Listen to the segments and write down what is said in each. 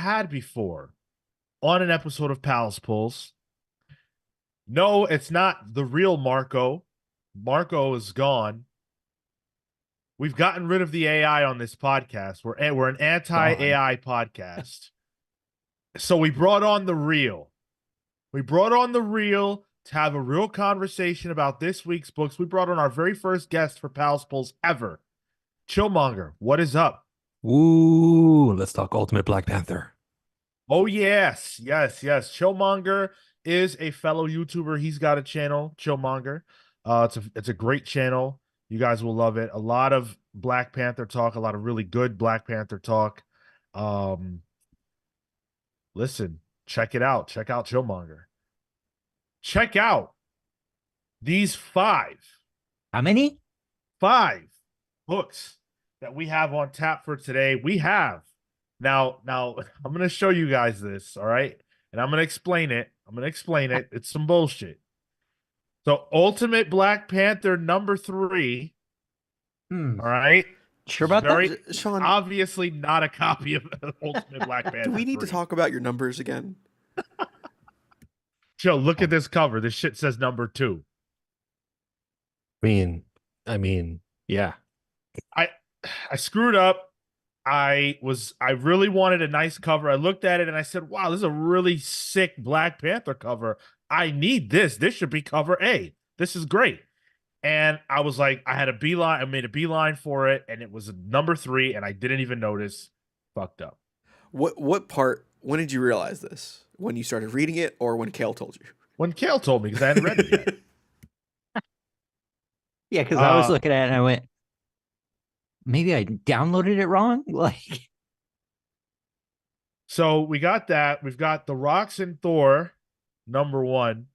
had before on an episode of Palace Pulls. No, it's not the real Marco. Marco is gone. We've gotten rid of the AI on this podcast. We're an anti-AI podcast. So we brought on the real. We brought on the real to have a real conversation about this week's books. We brought on our very first guest for Palace Pulls ever. Chillmonger, what is up? Ooh, let's talk Ultimate Black Panther. Oh, yes. Chillmonger is a fellow YouTuber. He's got a channel, Chillmonger. It's a great channel. You guys will love it. A lot of Black Panther talk, a lot of really good Black Panther talk. Listen, check it out. Check out Chillmonger. Check out these How many? 5 books that we have on tap for today. We have now I'm going to show you guys this, all right? And I'm going to explain it. It's some bullshit. So Ultimate Black Panther number 3. All right? Sure about that? Sean, Obviously not a copy of Ultimate Black Panther. do we need 3. to talk about your numbers again? Joe, look at this cover. This shit says number 2. I mean, yeah. I screwed up. I really wanted a nice cover. I looked at it and I said, wow, this is a really sick Black Panther cover. I need this. This should be cover A. This is great. And I was like, I made a beeline for it, and it was number 3, and I didn't even notice. Fucked up. When did you realize this? When you started reading it or when Cale told you? When Cale told me, because I hadn't read it yet. Yeah, because I was looking at it and I went, maybe I downloaded it wrong? Like, So we got that. We've got the Roxxon Thor, number 1.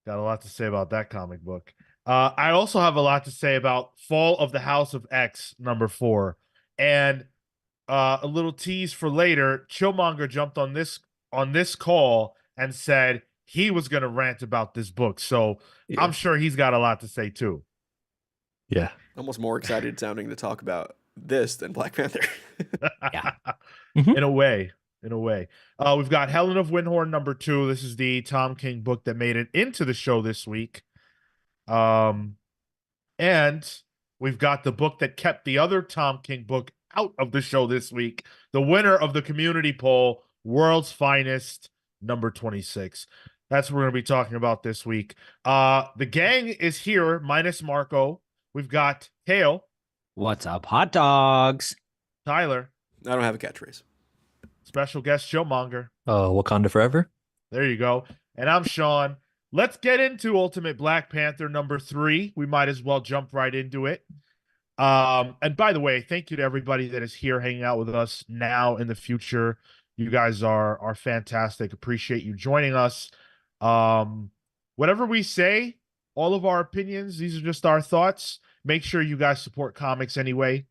Got a lot to say about that comic book. I also have a lot to say about Fall of the House of X, number 4. And a little tease for later, Chillmonger jumped on this call and said he was going to rant about this book. So Yeah. I'm sure he's got a lot to say too. Yeah. Almost more excited sounding to talk about this than Black Panther. Yeah. In a way. We've got Helen of Wyndhorn, number 2. This is the Tom King book that made it into the show this week. And we've got the book that kept the other Tom King book out of the show this week. The winner of the community poll, World's Finest, number 26. That's what we're going to be talking about this week. The gang is here, minus Marco. We've got Cale. what's up, hot dogs? Tyler. I don't have a catchphrase. Special guest, Chillmonger. Wakanda Forever. There you go. And I'm Sean. Let's get into Ultimate Black Panther number 3. We might as well jump right into it. And by the way, thank you to everybody that is here hanging out with us now in the future. You guys are fantastic. Appreciate you joining us. Whatever we say, all of our opinions, these are just our thoughts. Make sure you guys support comics anyway.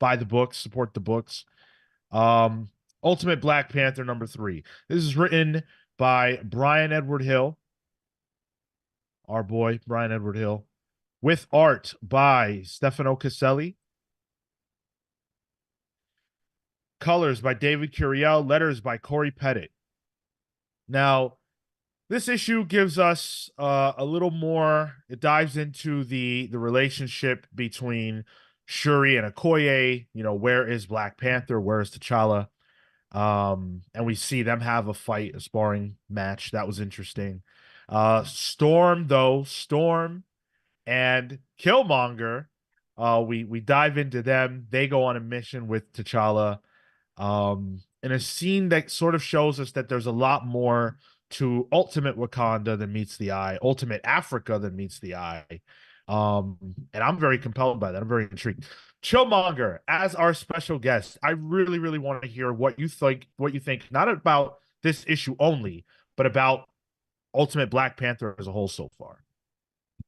Buy the books, support the books. Ultimate Black Panther number 3. This is written by Brian Edward Hill. Our boy, Brian Edward Hill. With art by Stefano Caselli. Colors by David Curiel. Letters by Corey Pettit. Now, this issue gives us a little more. It dives into the relationship between Shuri and Okoye. You know, where is Black Panther? Where is T'Challa? And we see them have a fight, a sparring match. That was interesting. Storm and Killmonger, we dive into them. They go on a mission with T'Challa, in a scene that sort of shows us that there's a lot more to Ultimate Wakanda than meets the eye, Ultimate Africa than meets the eye. And I'm very compelled by that. I'm very intrigued. Chillmonger, as our special guest, I really, really want to hear what you think, not about this issue only, but about Ultimate Black Panther as a whole so far.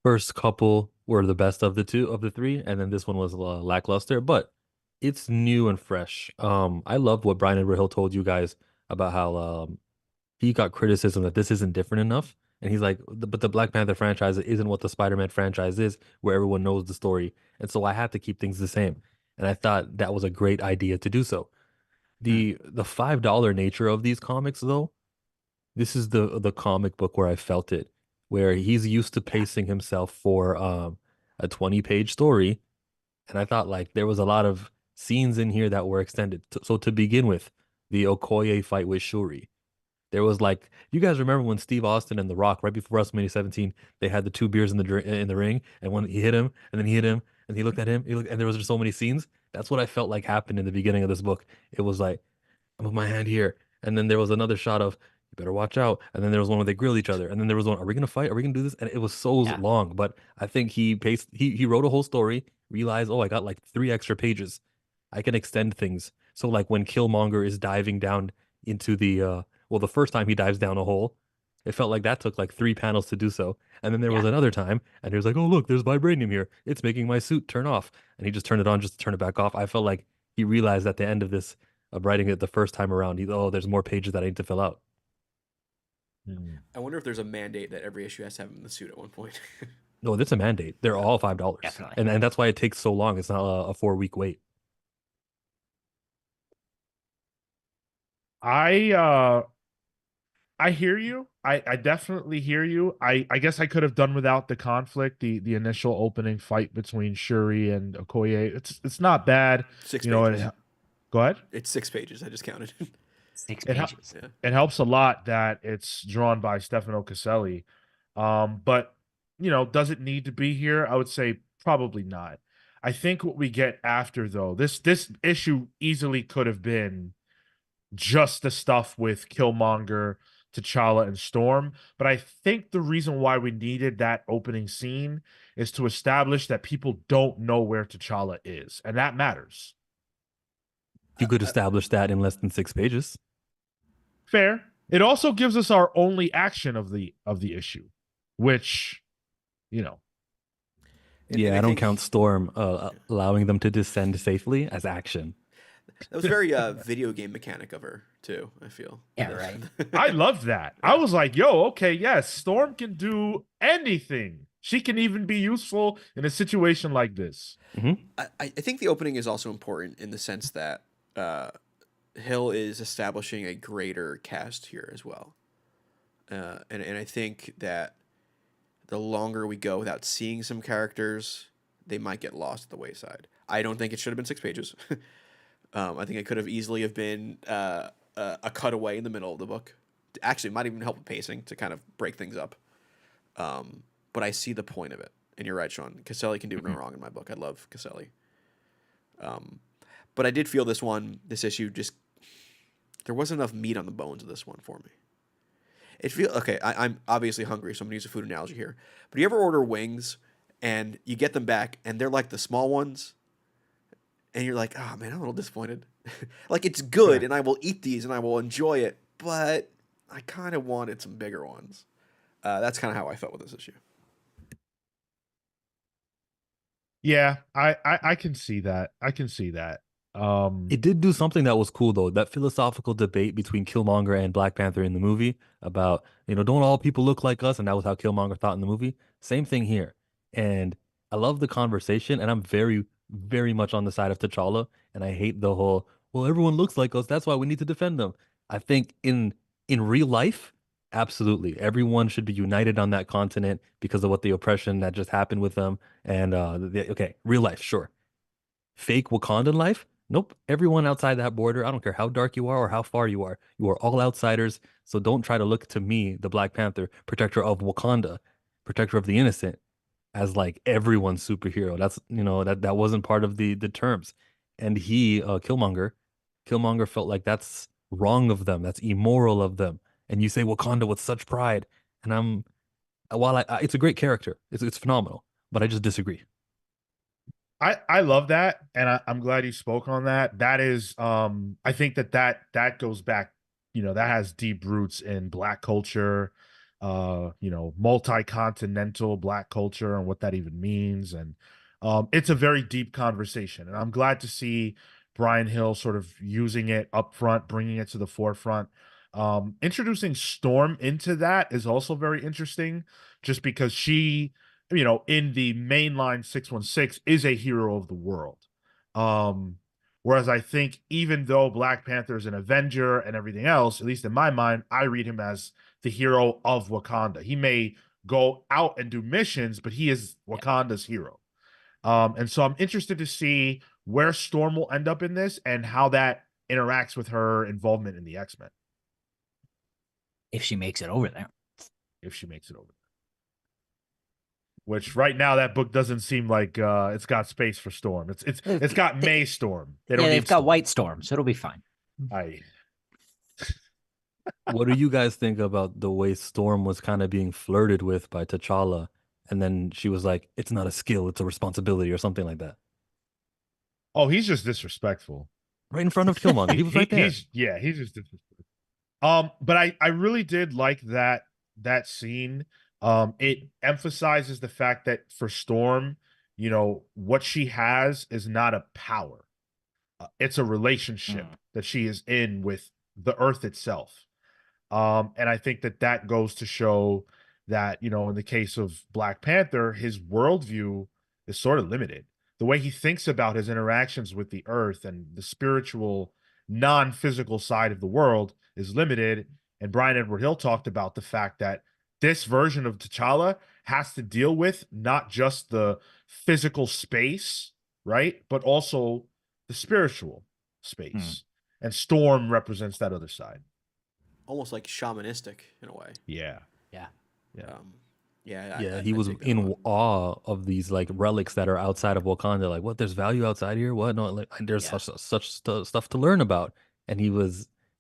First couple were the best of the 3, and then this one was lackluster, but it's new and fresh. I love what Brian Edward Hill told you guys about how he got criticism that this isn't different enough. And he's like, but the Black Panther franchise isn't what the Spider-Man franchise is, where everyone knows the story. And so I had to keep things the same. And I thought that was a great idea to do so. The $5 nature of these comics, though, this is the comic book where I felt it, where he's used to pacing himself for a 20-page story, and I thought like there was a lot of scenes in here that were extended. So to begin with, the Okoye fight with Shuri. There was like, you guys remember when Steve Austin and The Rock, right before WrestleMania 17, they had the two beers in the ring, and when he hit him, and then he hit him, and he looked at him, and there was just so many scenes. That's what I felt like happened in the beginning of this book. It was like, I move my hand here, and then there was another shot of, you better watch out, and then there was one where they grill each other, and then there was one, are we gonna fight? Are we gonna do this? And it was so Yeah. long, but I think he wrote a whole story, realized, oh, I got like 3 extra pages. I can extend things. So like when Killmonger is diving down into the first time he dives down a hole, it felt like that took like 3 panels to do so. And then there was Yeah. another time, and he was like, "Oh, look, there's vibranium here. It's making my suit turn off." And he just turned it on just to turn it back off. I felt like he realized at the end of this, of writing it the first time around, there's more pages that I need to fill out. I wonder if there's a mandate that every issue has to have him in the suit at one point. No, that's a mandate. They're all $5, Definitely. and that's why it takes so long. It's not a 4-week wait. I hear you. I definitely hear you. I guess I could have done without the conflict, the initial opening fight between Shuri and Okoye. It's not bad. 6 You know, pages. go ahead. It's 6 pages. I just counted. 6 It, pages. Yeah. it helps a lot that it's drawn by Stefano Caselli. But does it need to be here? I would say probably not. I think what we get after though, this issue easily could have been just the stuff with Killmonger, T'Challa, and Storm. But I think the reason why we needed that opening scene is to establish that people don't know where T'Challa is, and that matters. You could establish that in less than 6 pages. Fair. It also gives us our only action of the issue, which, And Yeah, I don't think count Storm allowing them to descend safely as action. that was very video game mechanic of her too. I feel. Yeah, right. I loved that. I was like, yo, okay, yes, Storm can do anything. She can even be useful in a situation like this. I think the opening is also important in the sense that Hill is establishing a greater cast here as well, and I think that the longer we go without seeing some characters, they might get lost at the wayside. I don't think it should have been 6 pages. I think it could have easily have been a cutaway in the middle of the book. Actually, it might even help with pacing to kind of break things up. But I see the point of it. And you're right, Sean. Caselli can do no wrong in my book. I love Caselli. But I did feel this issue, just there wasn't enough meat on the bones of this one for me. I'm obviously hungry, so I'm gonna use a food analogy here. But do you ever order wings and you get them back and they're like the small ones, and you're like, oh man, I'm a little disappointed. Like it's good, and I will eat these and I will enjoy it, but I kind of wanted some bigger ones. That's kind of how I felt with this issue. Yeah, I can see that. I can see that. It did do something that was cool though. That philosophical debate between Killmonger and Black Panther in the movie about, don't all people look like us? And that was how Killmonger thought in the movie. Same thing here. And I love the conversation, and I'm very, very much on the side of T'Challa. And I hate the whole, well, everyone looks like us. That's why we need to defend them. I think in real life, absolutely. Everyone should be united on that continent because of what the oppression that just happened with them. And okay, real life, sure. Fake Wakandan life? Nope. Everyone outside that border, I don't care how dark you are or how far you are all outsiders. So don't try to look to me, the Black Panther, protector of Wakanda, protector of the innocent, as like everyone's superhero. That's that wasn't part of the terms. And Killmonger felt like that's wrong of them. That's immoral of them. And you say Wakanda with such pride. And it's a great character. It's phenomenal, but I just disagree. I love that, and I'm glad you spoke on that. That is, I think that goes back, that has deep roots in Black culture, multi-continental Black culture and what that even means, and it's a very deep conversation, and I'm glad to see Brian Hill sort of using it up front, bringing it to the forefront. Introducing Storm into that is also very interesting, just because she, in the mainline 616 is a hero of the world. Whereas I think even though Black Panther is an Avenger and everything else, at least in my mind, I read him as the hero of Wakanda. He may go out and do missions, but he is Wakanda's hero. And so I'm interested to see where Storm will end up in this and how that interacts with her involvement in the X-Men. If she makes it over there. If she makes it over there. Which right now that book doesn't seem like it's got space for Storm. It's got May Storm. They've got White Storm, so it'll be fine. What do you guys think about the way Storm was kind of being flirted with by T'Challa? And then she was like, it's not a skill, it's a responsibility or something like that. Oh, he's just disrespectful. Right in front of Killmonger. He was right there. He's just disrespectful. But I really did like that scene. It emphasizes the fact that for Storm, you know, what she has is not a power. It's a relationship that she is in with the earth itself. And I think that goes to show that, you know, in the case of Black Panther, his worldview is sort of limited. The way he thinks about his interactions with the earth and the spiritual, non-physical side of the world is limited. And Brian Edward Hill talked about the fact that this version of T'Challa has to deal with not just the physical space, right? But also the spiritual space. And Storm represents that other side. Almost like shamanistic in a way. Yeah. He was in awe of these like relics that are outside of Wakanda. Like, what? There's value outside here? What? No, like there's such stuff to learn about. And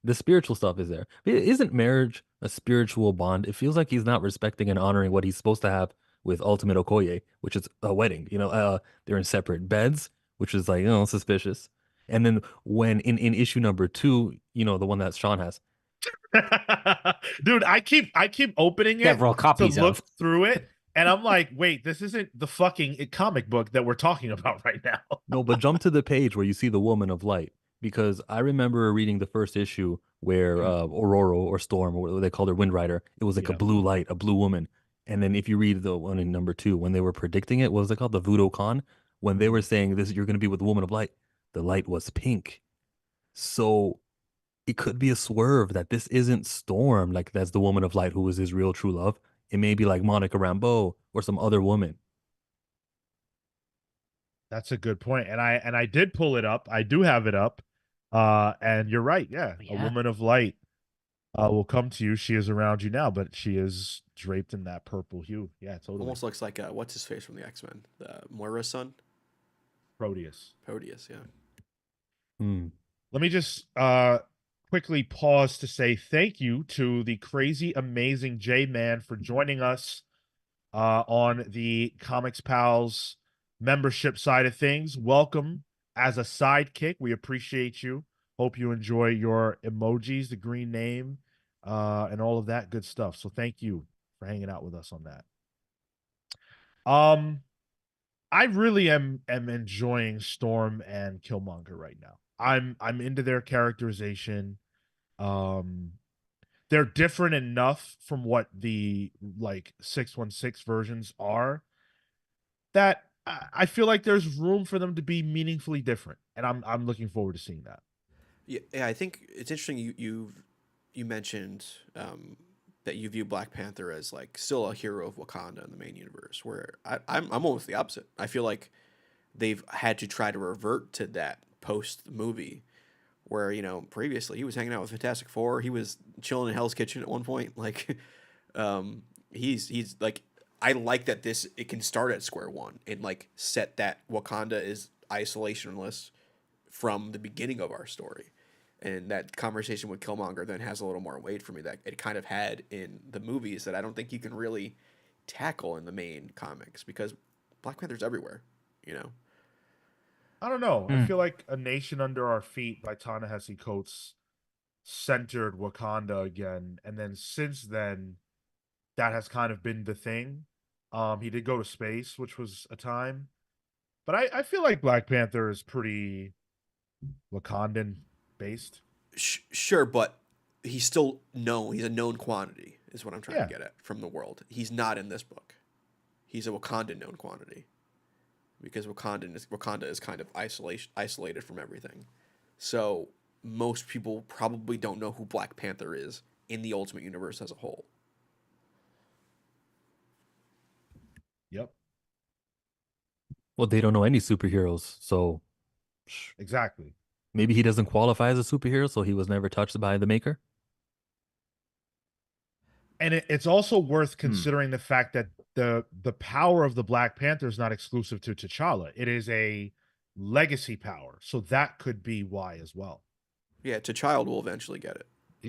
the spiritual stuff is there. Isn't marriage a spiritual bond? It feels like he's not respecting and honoring what he's supposed to have with Ultimate Okoye, which is a wedding. You know, they're in separate beds, which is like, suspicious. And then when in issue number 2, you know, the one that Sean has. Dude, I keep opening it several copies to look through it, and I'm like, wait, this isn't the fucking comic book that we're talking about right now. No, but jump to the page where you see the Woman of Light, because I remember reading the first issue where Aurora or Storm, or what they called her, Wind Rider, it was like a blue light, a blue woman. And then if you read the one in number 2, when they were predicting it, what was it called? The Voodoo Con, when they were saying this, you're going to be with the Woman of Light, the light was pink. So it could be a swerve that this isn't Storm, like that's the Woman of Light who was his real true love. It may be like Monica Rambeau or some other woman. That's a good point. And I did pull it up. I do have it up. And you're right. Yeah. A Woman of Light will come to you. She is around you now, but she is draped in that purple hue. Yeah, totally. Almost looks like what's his face from the X-Men? Moira's son? Proteus, yeah. Let me just quickly pause to say thank you to the crazy, amazing J-Man for joining us on the Comics Pals membership side of things. Welcome as a sidekick. We appreciate you. Hope you enjoy your emojis, the green name, and all of that good stuff. So thank you for hanging out with us on that. I really am enjoying Storm and Killmonger right now. I'm into their characterization. They're different enough from what the like 616 versions are that I feel like there's room for them to be meaningfully different, and I'm looking forward to seeing that. Yeah, I think it's interesting. You mentioned that you view Black Panther as like still a hero of Wakanda in the main universe, where I'm almost the opposite. I feel like they've had to try to revert to that post movie, where, you know, previously he was hanging out with Fantastic Four, he was chilling in Hell's Kitchen at one point. Like, he's like, I like that it can start at square one and like set that Wakanda is isolationless from the beginning of our story. And that conversation with Killmonger then has a little more weight for me that it kind of had in the movies that I don't think you can really tackle in the main comics, because Black Panther's everywhere, you know? I don't know. I feel like A Nation Under Our Feet by Ta-Nehisi Coates centered Wakanda again. And then since then, that has kind of been the thing. He did go to space, which was a time. But I feel like Black Panther is pretty Wakandan based. Sure, but he's still known. He's a known quantity, is what I'm trying to get at from the world. He's not in this book. He's a Wakandan known quantity. because Wakanda is kind of isolated from everything. So most people probably don't know who Black Panther is in the Ultimate Universe as a whole. Yep. Well, they don't know any superheroes, so Exactly. maybe he doesn't qualify as a superhero, so he was never touched by the Maker. And it's also worth considering the fact that the power of the Black Panther is not exclusive to T'Challa. It is a legacy power. So that could be why as well. Yeah, T'Challa will eventually get it.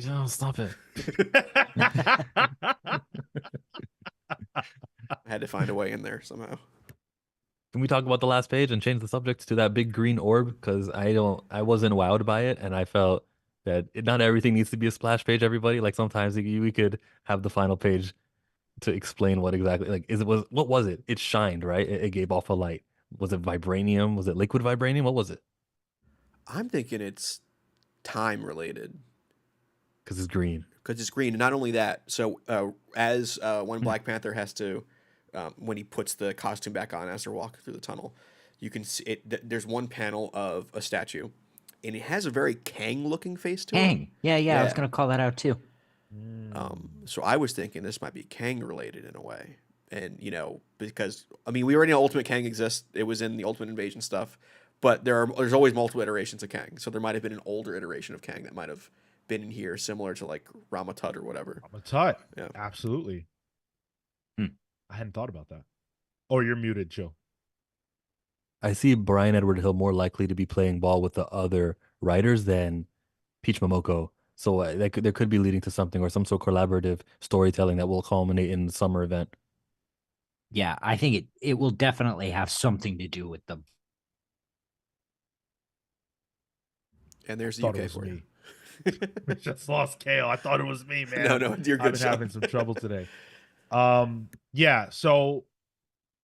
Oh, stop it. I had to find a way in there somehow. Can we talk about the last page and change the subject to that big green orb? Because I wasn't wowed by it, and I felt that not everything needs to be a splash page, everybody. Like sometimes we could have the final page to explain what exactly, like, what was it? It shined, right? It gave off a light. Was it vibranium? Was it liquid vibranium? What was it? I'm thinking it's time related. Because it's green. Because it's green. And not only that, so when Black Panther has to, when he puts the costume back on as they're walking through the tunnel, you can see it. There's one panel of a statue, and it has a very Kang-looking face to it. Kang. Yeah, I was gonna call that out too. So I was thinking this might be Kang related in a way. And, because, I mean, we already know Ultimate Kang exists. It was in the Ultimate Invasion stuff. But there's always multiple iterations of Kang. So there might have been an older iteration of Kang that might have been in here, similar to, like, Ramatut or whatever. Ramatut. Yeah. Absolutely. I hadn't thought about that. Oh, you're muted, Joe. I see Brian Edward Hill more likely to be playing ball with the other writers than Peach Momoko. So there could be leading to something or some sort of collaborative storytelling that will culminate in the summer event. Yeah, I think it will definitely have something to do with them. And there's the UK for you. We just lost Cale. I thought it was me, man. No, you're good. I've been having some trouble today. Yeah, so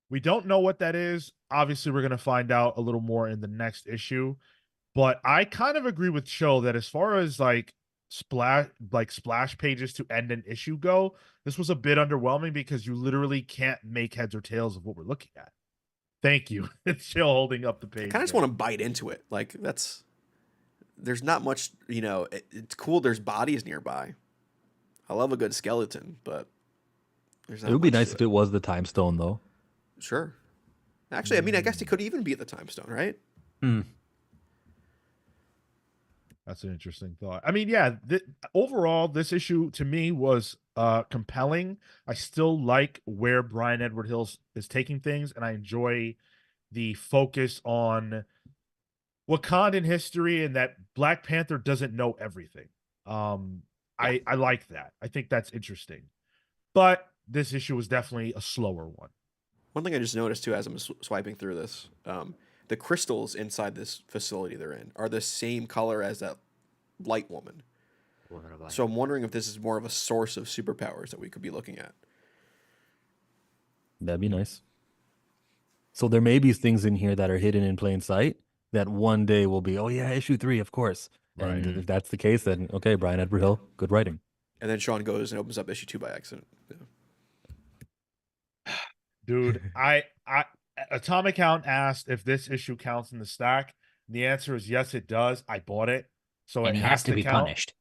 we don't know what that is. Obviously, we're going to find out a little more in the next issue. But I kind of agree with Chill that as far as splash pages to end an issue go, this was a bit underwhelming because you literally can't make heads or tails of what we're looking at. Thank you. It's Chill holding up the page. I kind of just want to bite into it. Like, there's not much, it's cool. There's bodies nearby. I love a good skeleton, but there's not It would be much nice to if it was the time stone, though. Sure. Actually, I mean, I guess it could even be the time stone, right? That's an interesting thought. I mean, yeah, overall, this issue to me was compelling. I still like where Brian Edward Hill is taking things, and I enjoy the focus on Wakandan history and that Black Panther doesn't know everything. I like that. I think that's interesting. But this issue was definitely a slower one. One thing I just noticed, too, as I'm swiping through this, the crystals inside this facility they're in are the same color as that light woman. So I'm wondering if this is more of a source of superpowers that we could be looking at. That'd be nice. So there may be things in here that are hidden in plain sight that one day will be, oh yeah, issue 3, of course. Right. And if that's the case, then okay, Brian Edward Hill, good writing. And then Sean goes and opens up issue 2 by accident. Yeah. Dude, I Atomic Count asked if this issue counts in the stack. The answer is yes, it does. I bought it. So And it he has to be count. punished.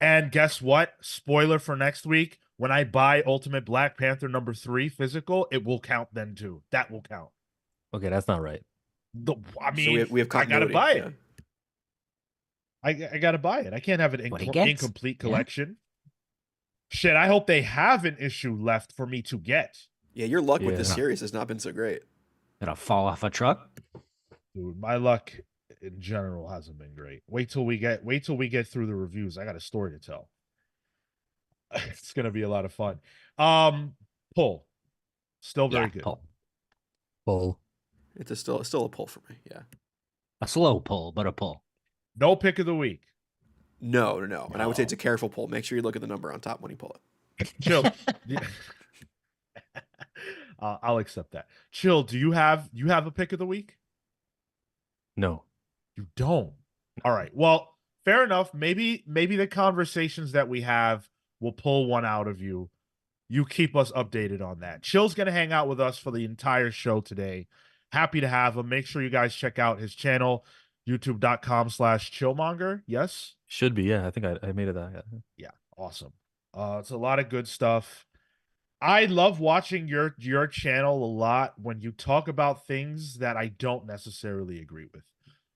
And guess what? Spoiler for next week. When I buy Ultimate Black Panther number 3 physical, it will count then too. That will count. Okay, that's not right. I mean, so we have I gotta continuity. buy it. I gotta buy it. I can't have an incomplete collection. Shit, I hope they have an issue left for me to get. Yeah, your luck with this series has not been so great. Gonna fall off a truck. Dude, my luck in general hasn't been great. Wait till we get through the reviews. I got a story to tell. It's gonna be a lot of fun. Pull. Still very good. Pull. It's still a pull for me. Yeah. A slow pull, but a pull. No pick of the week. No. And I would say it's a careful pull. Make sure you look at the number on top when you pull it. Chill. I'll accept that. Chill. Do you have a pick of the week? No. You don't. All right. Well, fair enough. Maybe the conversations that we have will pull one out of you. You keep us updated on that. Chill's gonna hang out with us for the entire show today. Happy to have him. Make sure you guys check out his channel, youtube.com/Chillmonger. Yes? Should be, yeah. I think I made it that. Yeah. Yeah, awesome. It's a lot of good stuff. I love watching your channel a lot when you talk about things that I don't necessarily agree with,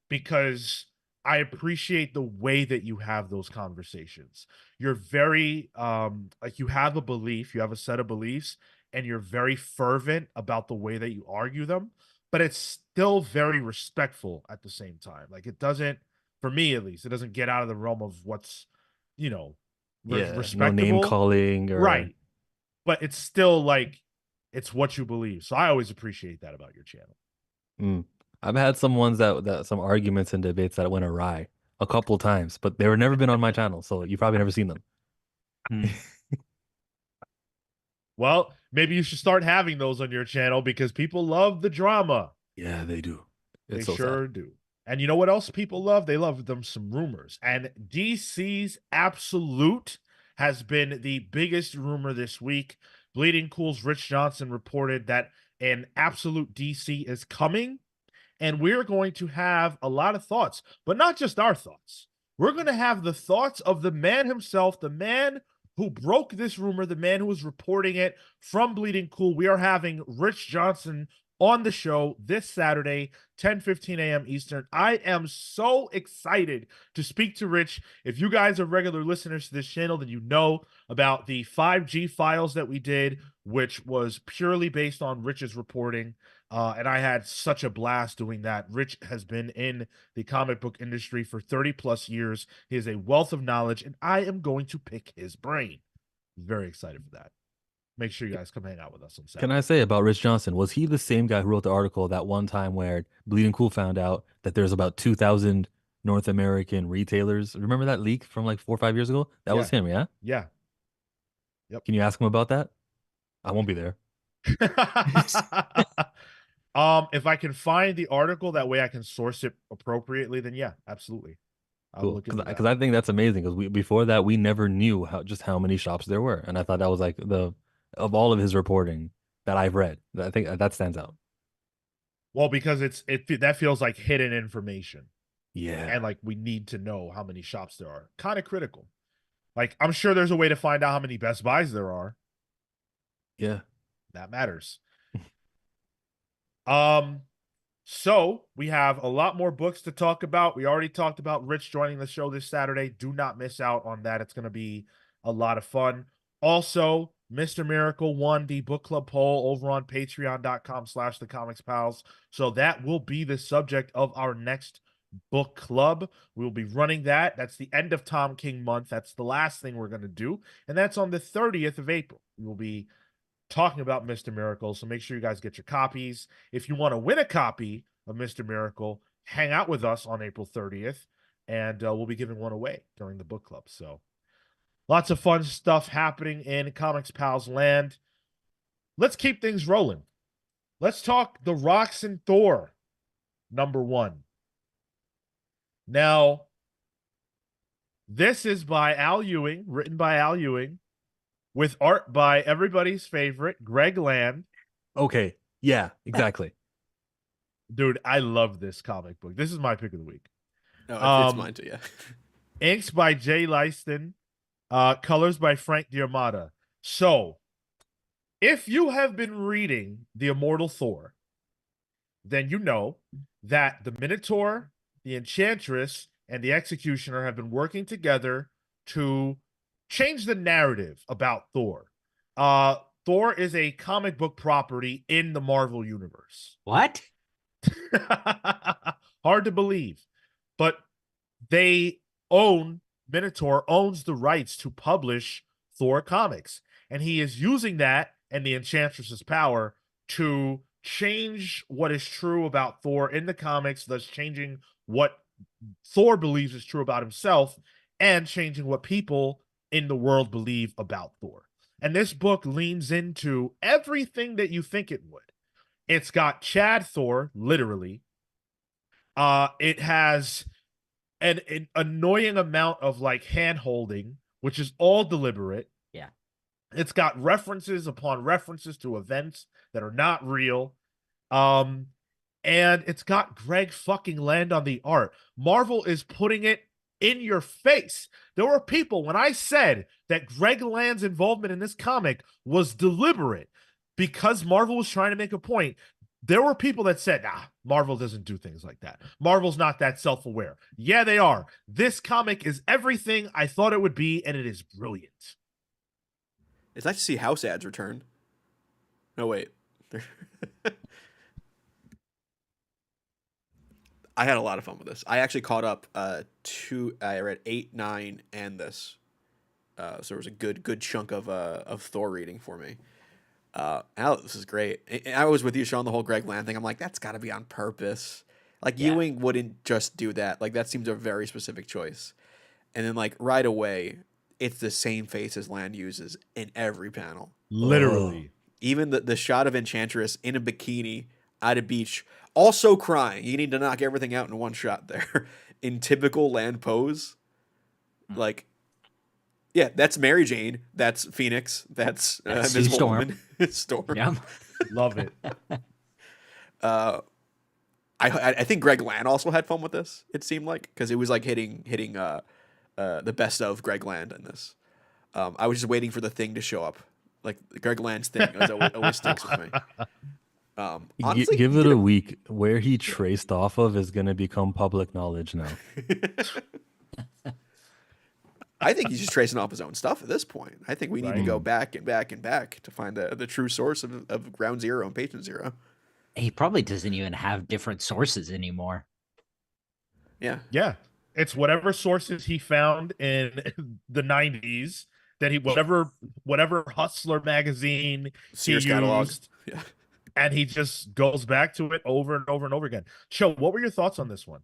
because I appreciate the way that you have those conversations. You're very like, you have a belief, you have a set of beliefs, and you're very fervent about the way that you argue them, but it's still very respectful at the same time. Like, it doesn't, for me at least, it doesn't get out of the realm of what's, you know, Yeah, no name respectable. calling or Right. But it's still like, it's what you believe. So I always appreciate that about your channel. I've had some ones that some arguments and debates that went awry a couple times, but they were never been on my channel, so you've probably never seen them. Well, maybe you should start having those on your channel because people love the drama. Yeah, they do. They It's so sure sad. do. And you know what else people love? They love them some rumors. And DC's Absolute has been the biggest rumor this week. Bleeding Cool's Rich Johnston reported that an Absolute DC is coming, and we're going to have a lot of thoughts, but not just our thoughts. We're going to have the thoughts of the man himself, the man who broke this rumor, the man who was reporting it from Bleeding Cool. We are having Rich Johnston on the show this Saturday, 10:15 a.m. Eastern. I am so excited to speak to Rich. If you guys are regular listeners to this channel, then you know about the 5G files that we did, which was purely based on Rich's reporting. And I had such a blast doing that. Rich has been in the comic book industry for 30 plus years. He is a wealth of knowledge, and I am going to pick his brain. Very excited for that. Make sure you guys come hang out with us on Saturday. Can I say about Rich Johnston, was he the same guy who wrote the article that one time where Bleeding Cool found out that there's about 2,000 North American retailers? Remember that leak from like 4 or 5 years ago? That was him, yeah? Yeah. Yep. Can you ask him about that? I won't be there. If I can find the article, that way I can source it appropriately, then yeah, absolutely. I'll Cool. look into that. Because I think that's amazing. Because before that we never knew how many shops there were, and I thought that was like of all of his reporting that I've read, I think that stands out. Well, because that feels like hidden information. Yeah. And like, we need to know how many shops there are. Kind of critical. Like, I'm sure there's a way to find out how many Best Buys there are. Yeah. That matters. So we have a lot more books to talk about. We already talked about Rich joining the show this Saturday. Do not miss out on that. It's going to be a lot of fun. Also, Mr. Miracle won the book club poll over on patreon.com/thecomicspals. So that will be the subject of our next book club. We'll be running that. That's the end of Tom King month. That's the last thing we're going to do. And that's on the 30th of April. We will be talking about Mr. Miracle. So make sure you guys get your copies. If you want to win a copy of Mr. Miracle, hang out with us on April 30th, and we'll be giving one away during the book club. So lots of fun stuff happening in Comics Pals land. Let's keep things rolling. Let's talk the Roxxon Thor #1. Now, this is by Al Ewing, written by Al Ewing, with art by everybody's favorite, Greg Land. Okay. Yeah, exactly. Dude, I love this comic book. This is my pick of the week. No, it's mine too, yeah. Inks by Jay Leiston. Colors by Frank Diarmata. So, if you have been reading The Immortal Thor, then you know that the Minotaur, the Enchantress, and the Executioner have been working together to change the narrative about Thor. Thor is a comic book property in the Marvel Universe. What? Hard to believe. But Minotaur owns the rights to publish Thor comics. And he is using that and the Enchantress's power to change what is true about Thor in the comics, thus changing what Thor believes is true about himself and changing what people in the world believe about Thor. And this book leans into everything that you think it would. It's got Chad Thor, literally. It has an annoying amount of like hand-holding, which is all deliberate. Yeah. It's got references upon references to events that are not real. and it's got Greg fucking Land on the art. Marvel is putting it in your face. There were people, when I said that Greg Land's involvement in this comic was deliberate because Marvel was trying to make a point, there were people that said, Marvel doesn't do things like that. Marvel's not that self-aware. Yeah, they are. This comic is everything I thought it would be, and it is brilliant. It's nice to see house ads return. No, wait. I had a lot of fun with this. I actually caught up I read 8, 9, and this. So there was a good chunk of Thor reading for me. This is great. And I was with you, Sean, the whole Greg Land thing. I'm like, that's got to be on purpose. Like, Ewing wouldn't just do that. Like, that seems a very specific choice. And then, like, right away, it's the same face as Land uses in every panel. Literally. Even the shot of Enchantress in a bikini at a beach, also crying. You need to knock everything out in one shot there. In typical Land pose. Like, yeah, that's Mary Jane. That's Phoenix. That's Invisible Storm. Woman. Storm. Yeah. Love it. I think Greg Land also had fun with this. It seemed like, because it was like hitting the best of Greg Land in this. I was just waiting for the thing to show up, like Greg Land's thing. Always sticks with me. Honestly, give it a week. Where he traced off of is going to become public knowledge now. I think he's just tracing off his own stuff at this point. I think we need to Right. go back and back and back to find the true source of Ground Zero and Patient Zero. He probably doesn't even have different sources anymore. Yeah. Yeah. It's whatever sources he found in the 90s that he whatever Hustler magazine Sears he catalog. used, Yeah. and he just goes back to it over and over and over again. Cho, what were your thoughts on this one?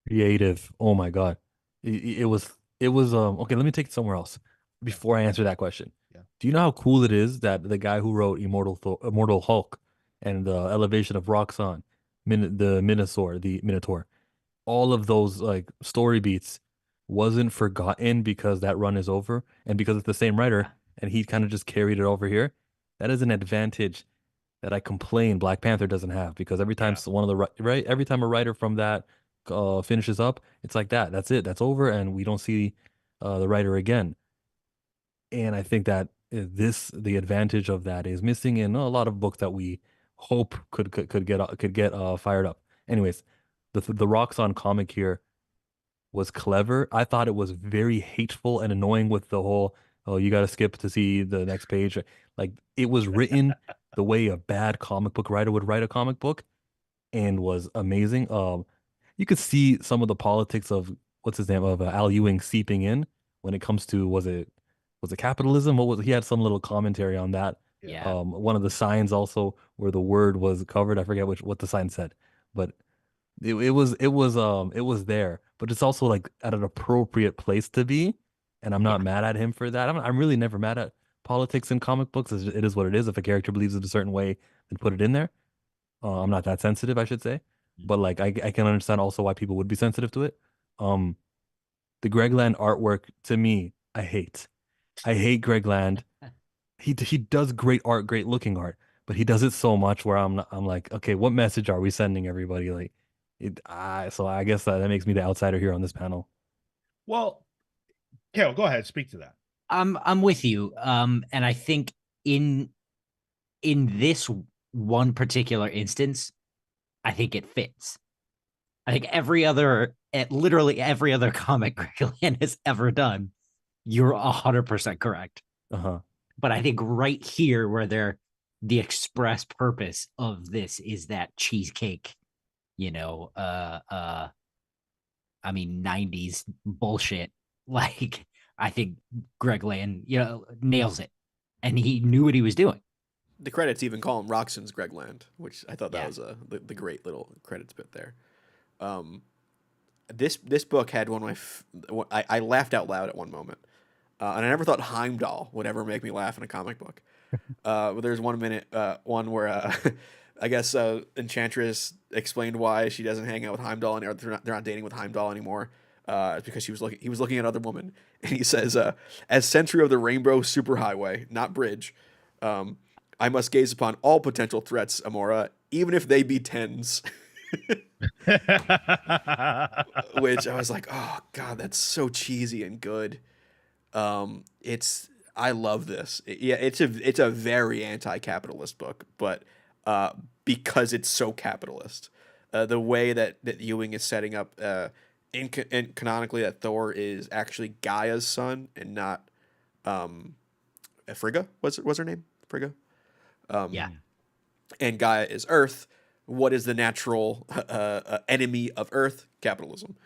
Creative. Oh my God. It was okay, let me take it somewhere else before I answer that question. Yeah. Do you know how cool it is that the guy who wrote Immortal Hulk and the elevation of Roxxon, the Minotaur, all of those like story beats wasn't forgotten because that run is over and because it's the same writer and he kind of just carried it over here. That is an advantage that I complain Black Panther doesn't have, because every time Yeah. one of the every time a writer from that finishes up, it's like that's it, that's over, and we don't see the writer again. And I think that the advantage of that is missing in a lot of books that we hope could get fired up. Anyways, the Roxxon comic here was clever. I thought it was very hateful and annoying with the whole, oh, you got to skip to see the next page. Like, it was written the way a bad comic book writer would write a comic book, and was amazing. You could see some of the politics of what's his name of Al Ewing seeping in when it comes to was it capitalism? What was he had some little commentary on that. Yeah. One of the signs also where the word was covered, I forget what the sign said, but it was there, but it's also like at an appropriate place to be, and I'm not mad at him for that. I'm really never mad at politics in comic books. It is what it is. If a character believes it a certain way, then put it in there. I'm not that sensitive, I should say, but like I can understand also why people would be sensitive to it. The Greg Land artwork, to me, I hate. I hate Greg Land. He does great art, great looking art, but he does it so much where I'm like, okay, what message are we sending everybody? Like, so I guess that makes me the outsider here on this panel. Well, Cale, go ahead, speak to that. I'm with you. And I think in this one particular instance, I think it fits. I think literally every other comic Greg Land has ever done, you're 100% correct. Uh-huh. But I think right here, where the express purpose of this is that cheesecake, I mean, 90s bullshit. Like, I think Greg Land, nails it, and he knew what he was doing. The credits even call him Roxxon's Greg Land, which I thought that Yeah. was the great little credits bit there. This book had one of my I laughed out loud at one moment, and I never thought Heimdall would ever make me laugh in a comic book. But there's one where I guess Enchantress explained why she doesn't hang out with Heimdall anymore. They're not dating with Heimdall anymore. It's because he was looking at other women, and he says, "As sentry of the Rainbow Superhighway, not bridge, I must gaze upon all potential threats, Amora, even if they be tens. Which I was like, oh god, that's so cheesy and good. It's I love this. Yeah, it's a very anti-capitalist book, but because it's so capitalist, the way that Ewing is setting up, and canonically that Thor is actually Gaia's son and not Frigga. What's her name? Frigga. Yeah. And Gaia is Earth. What is the natural enemy of Earth? Capitalism.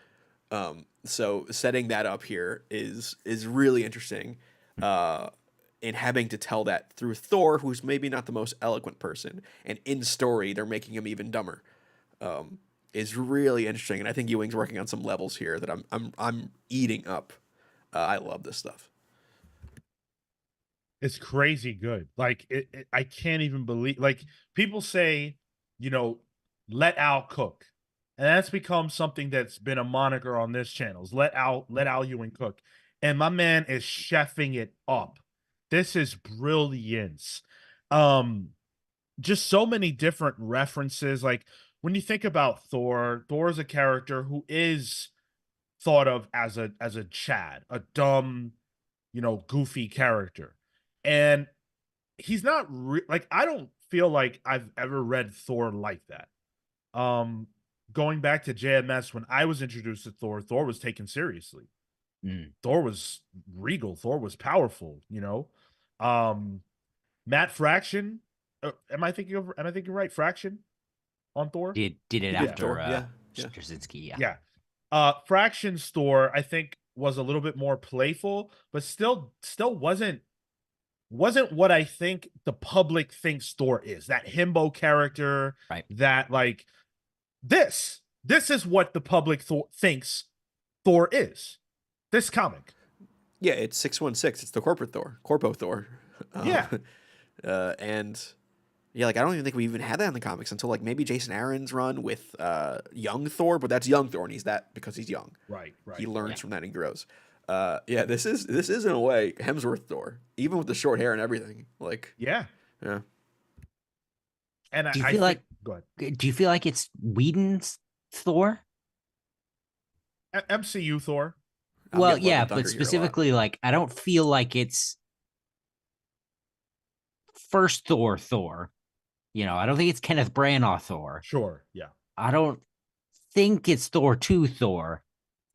So setting that up here is really interesting, in having to tell that through Thor, who's maybe not the most eloquent person, and in story they're making him even dumber. Is really interesting, and I think Ewing's working on some levels here that I'm eating up. I love this stuff. It's crazy good. Like I can't even believe. Like people say, let Al cook, and that's become something that's been a moniker on this channel. Is let Al Ewing cook, and my man is chefing it up. This is brilliance. Just so many different references. Like when you think about Thor, Thor is a character who is thought of as a Chad, a dumb, goofy character. And he's not like I don't feel like I've ever read Thor like that. Going back to JMS, when I was introduced to Thor, Thor was taken seriously. Thor was regal. Thor was powerful. Matt Fraction. Am I thinking right? Fraction on Thor. Did it He after Thor. Yeah. Straczynski, yeah. Yeah. Fraction's Thor, I think, was a little bit more playful, but still wasn't what I think the public thinks Thor is. That himbo character, Right. That like this is what the public thinks Thor is. This comic. Yeah, it's 616. It's the corporate Thor, Corpo Thor. Yeah. And yeah, like I don't even think we even had that in the comics until like maybe Jason Aaron's run with young Thor, but that's young Thor, and he's that because he's young. Right. He learns from that and grows. Yeah, this is in a way Hemsworth Thor, even with the short hair and everything. Like Yeah. yeah. And Do you feel like go ahead. Do you feel like it's Whedon's Thor? MCU Thor. Well, yeah, but specifically, like, I don't feel like it's first Thor. I don't think it's Kenneth Branagh Thor. Sure. Yeah. I don't think it's Thor 2 Thor,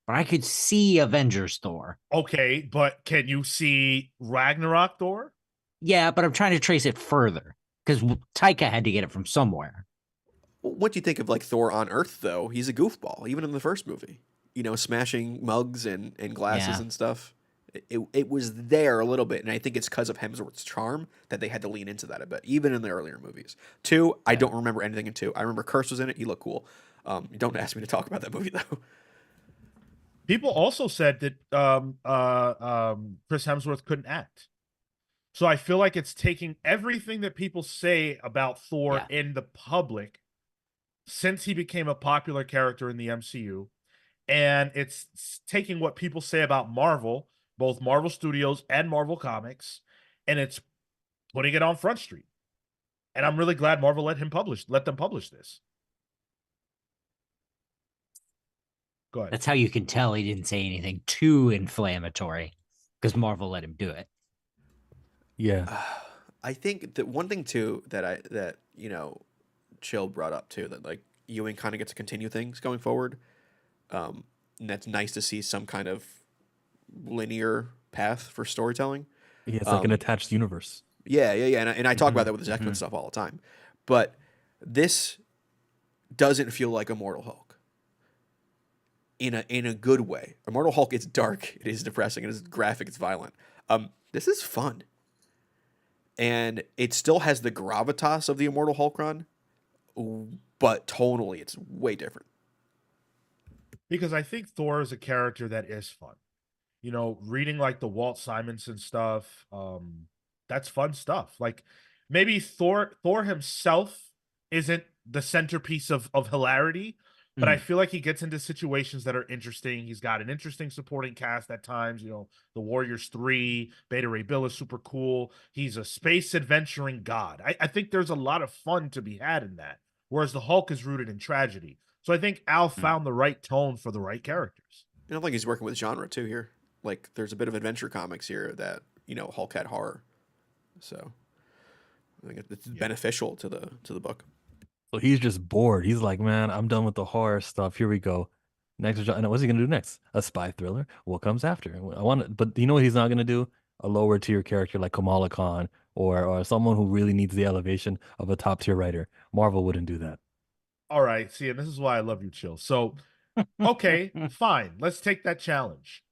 but I could see Avengers Thor. Okay, but can you see Ragnarok Thor? Yeah, but I'm trying to trace it further because Taika had to get it from somewhere. What do you think of like Thor on Earth though? He's a goofball, even in the first movie. Smashing mugs and glasses and stuff. It was there a little bit, and I think it's because of Hemsworth's charm that they had to lean into that a bit, even in the earlier movies. 2, I don't remember anything in 2. I remember Kurtz was in it. He looked cool. Don't ask me to talk about that movie though. People also said that Chris Hemsworth couldn't act. So I feel like it's taking everything that people say about Thor in the public since he became a popular character in the MCU, and it's taking what people say about Marvel, both Marvel Studios and Marvel Comics, and it's putting it on Front Street. And I'm really glad Marvel let them publish this. Go ahead. That's how you can tell he didn't say anything too inflammatory because Marvel let him do it. Yeah. I think that one thing too that Chill brought up too, that like Ewing kind of gets to continue things going forward. And that's nice to see some kind of linear path for storytelling. Yeah, it's like an attached universe. Yeah. And I talk about that with his X-Men stuff all the time. But this doesn't feel like Immortal Hulk. In a good way. Immortal Hulk is dark, it is depressing, it is graphic, it's violent. This is fun. And it still has the gravitas of the Immortal Hulk run, but tonally it's way different. Because I think Thor is a character that is fun. Reading like the Walt Simonson stuff, that's fun stuff. Like maybe Thor himself isn't the centerpiece of hilarity, but I feel like he gets into situations that are interesting. He's got an interesting supporting cast at times. The Warriors 3, Beta Ray Bill is super cool. He's a space adventuring god. I think there's a lot of fun to be had in that. whereas the Hulk is rooted in tragedy. So I think Al found the right tone for the right characters. And I think he's working with genre too here. Like there's a bit of adventure comics here that, you know, Hulk had horror. So I think it's beneficial to the book. So he's just bored. He's like, man, I'm done with the horror stuff. Here we go. Next, and what's he gonna do next? A spy thriller? What comes after? I want, but you know what he's not gonna do? A lower tier character like Kamala Khan or someone who really needs the elevation of a top tier writer. Marvel wouldn't do that. All right, see, and this is why I love you, Chill. So, okay, fine. Let's take that challenge.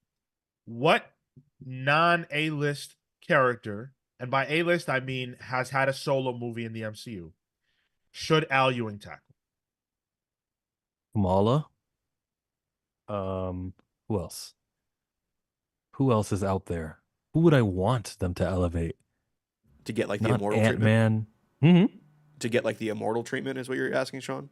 What non-A-list character, and by A-list I mean has had a solo movie in the MCU, should Al Ewing tackle? Kamala. Who else? Who else is out there? Who would I want them to elevate? To get like the Not immortal treatment. Ant-Man. Mm-hmm. To get like the immortal treatment is what you're asking, Sean?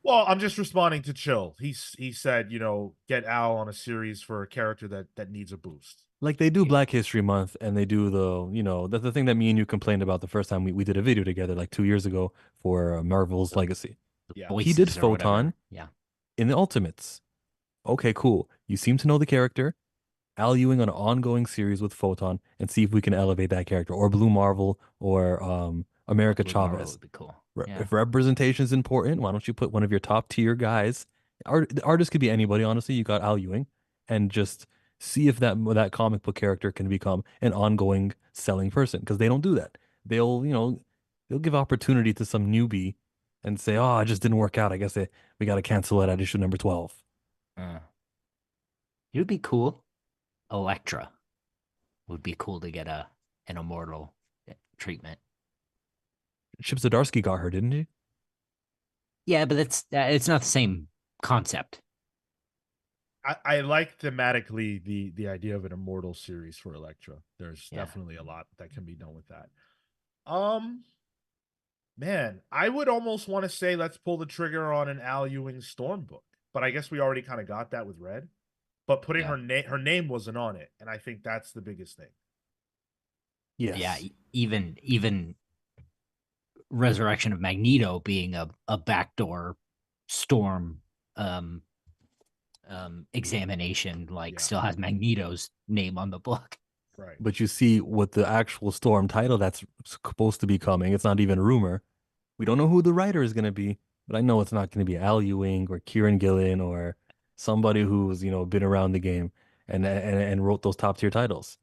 Well, I'm just responding to Chill. He said, you know, get Al on a series for a character that needs a boost. Like they do Black History Month and they do the thing that me and you complained about the first time we did a video together like 2 years ago for Marvel's Legacy. Yeah. He did Voices or whatever. Photon Yeah. in the Ultimates. Okay, cool. You seem to know the character. Al Ewing on an ongoing series with Photon and see if we can elevate that character, or Blue Marvel, or America Blue Marvel Chavez. would be cool. Yeah. If representation is important, why don't you put one of your top tier guys? The artist could be anybody, honestly. You got Al Ewing, and just see if that comic book character can become an ongoing selling person, because they don't do that. They'll give opportunity to some newbie and say, "Oh, it just didn't work out. I guess we got to cancel it at issue number 12." It would be cool. Elektra would be cool to get an immortal treatment. Chip Zdarsky got her, didn't he? Yeah, but it's not the same concept. I like thematically the idea of an immortal series for Elektra. There's definitely a lot that can be done with that. Man, I would almost want to say let's pull the trigger on an Al Ewing Storm book, but I guess we already kind of got that with Red. But putting her name wasn't on it, and I think that's the biggest thing. Yes. Yeah, even Resurrection of Magneto being a backdoor Storm examination, still has Magneto's name on the book. Right. But you see, with the actual Storm title that's supposed to be coming, it's not even rumor. We don't know who the writer is going to be, but I know it's not going to be Al Ewing or Kieran Gillen or somebody who's been around the game and wrote those top tier titles.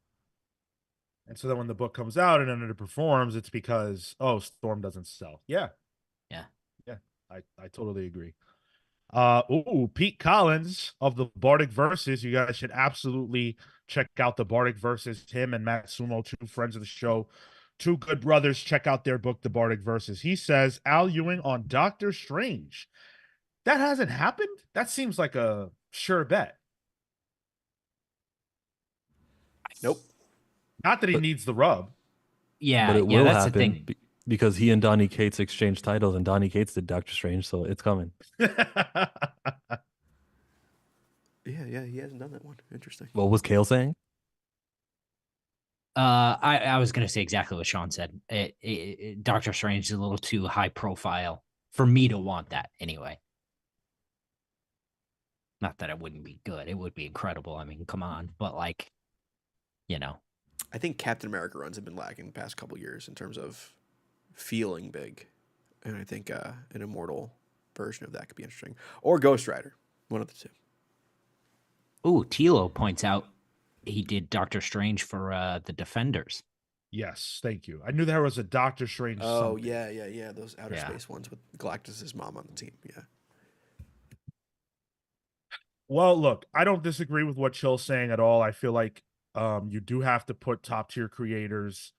And so then when the book comes out and it underperforms, it's because Storm doesn't sell. Yeah. I totally agree. Pete Collins of the Bardic Verses. You guys should absolutely check out the Bardic Verses. Him and Matt Sumo, two friends of the show, two good brothers. Check out their book, The Bardic Verses. He says Al Ewing on Doctor Strange. That hasn't happened? That seems like a sure bet. Nope. Not that he needs the rub. Yeah, but it will that's happen the thing. because he and Donny Cates exchanged titles, and Donny Cates did Doctor Strange, so it's coming. Yeah, he hasn't done that one. Interesting. What was Cale saying? I was gonna say exactly what Sean said. Doctor Strange is a little too high profile for me to want that anyway. Not that it wouldn't be good; it would be incredible. I mean, come on, but I think Captain America runs have been lacking the past couple years in terms of feeling big, and I think an immortal version of that could be interesting, or Ghost Rider, one of the two. Ooh, Tilo points out he did Doctor Strange for the Defenders. Yes, thank you. I knew there was a Doctor Strange. Oh, something. yeah. Those outer space ones with Galactus's mom on the team. Yeah. Well, look, I don't disagree with what Chill's saying at all. I feel like you do have to put top tier creators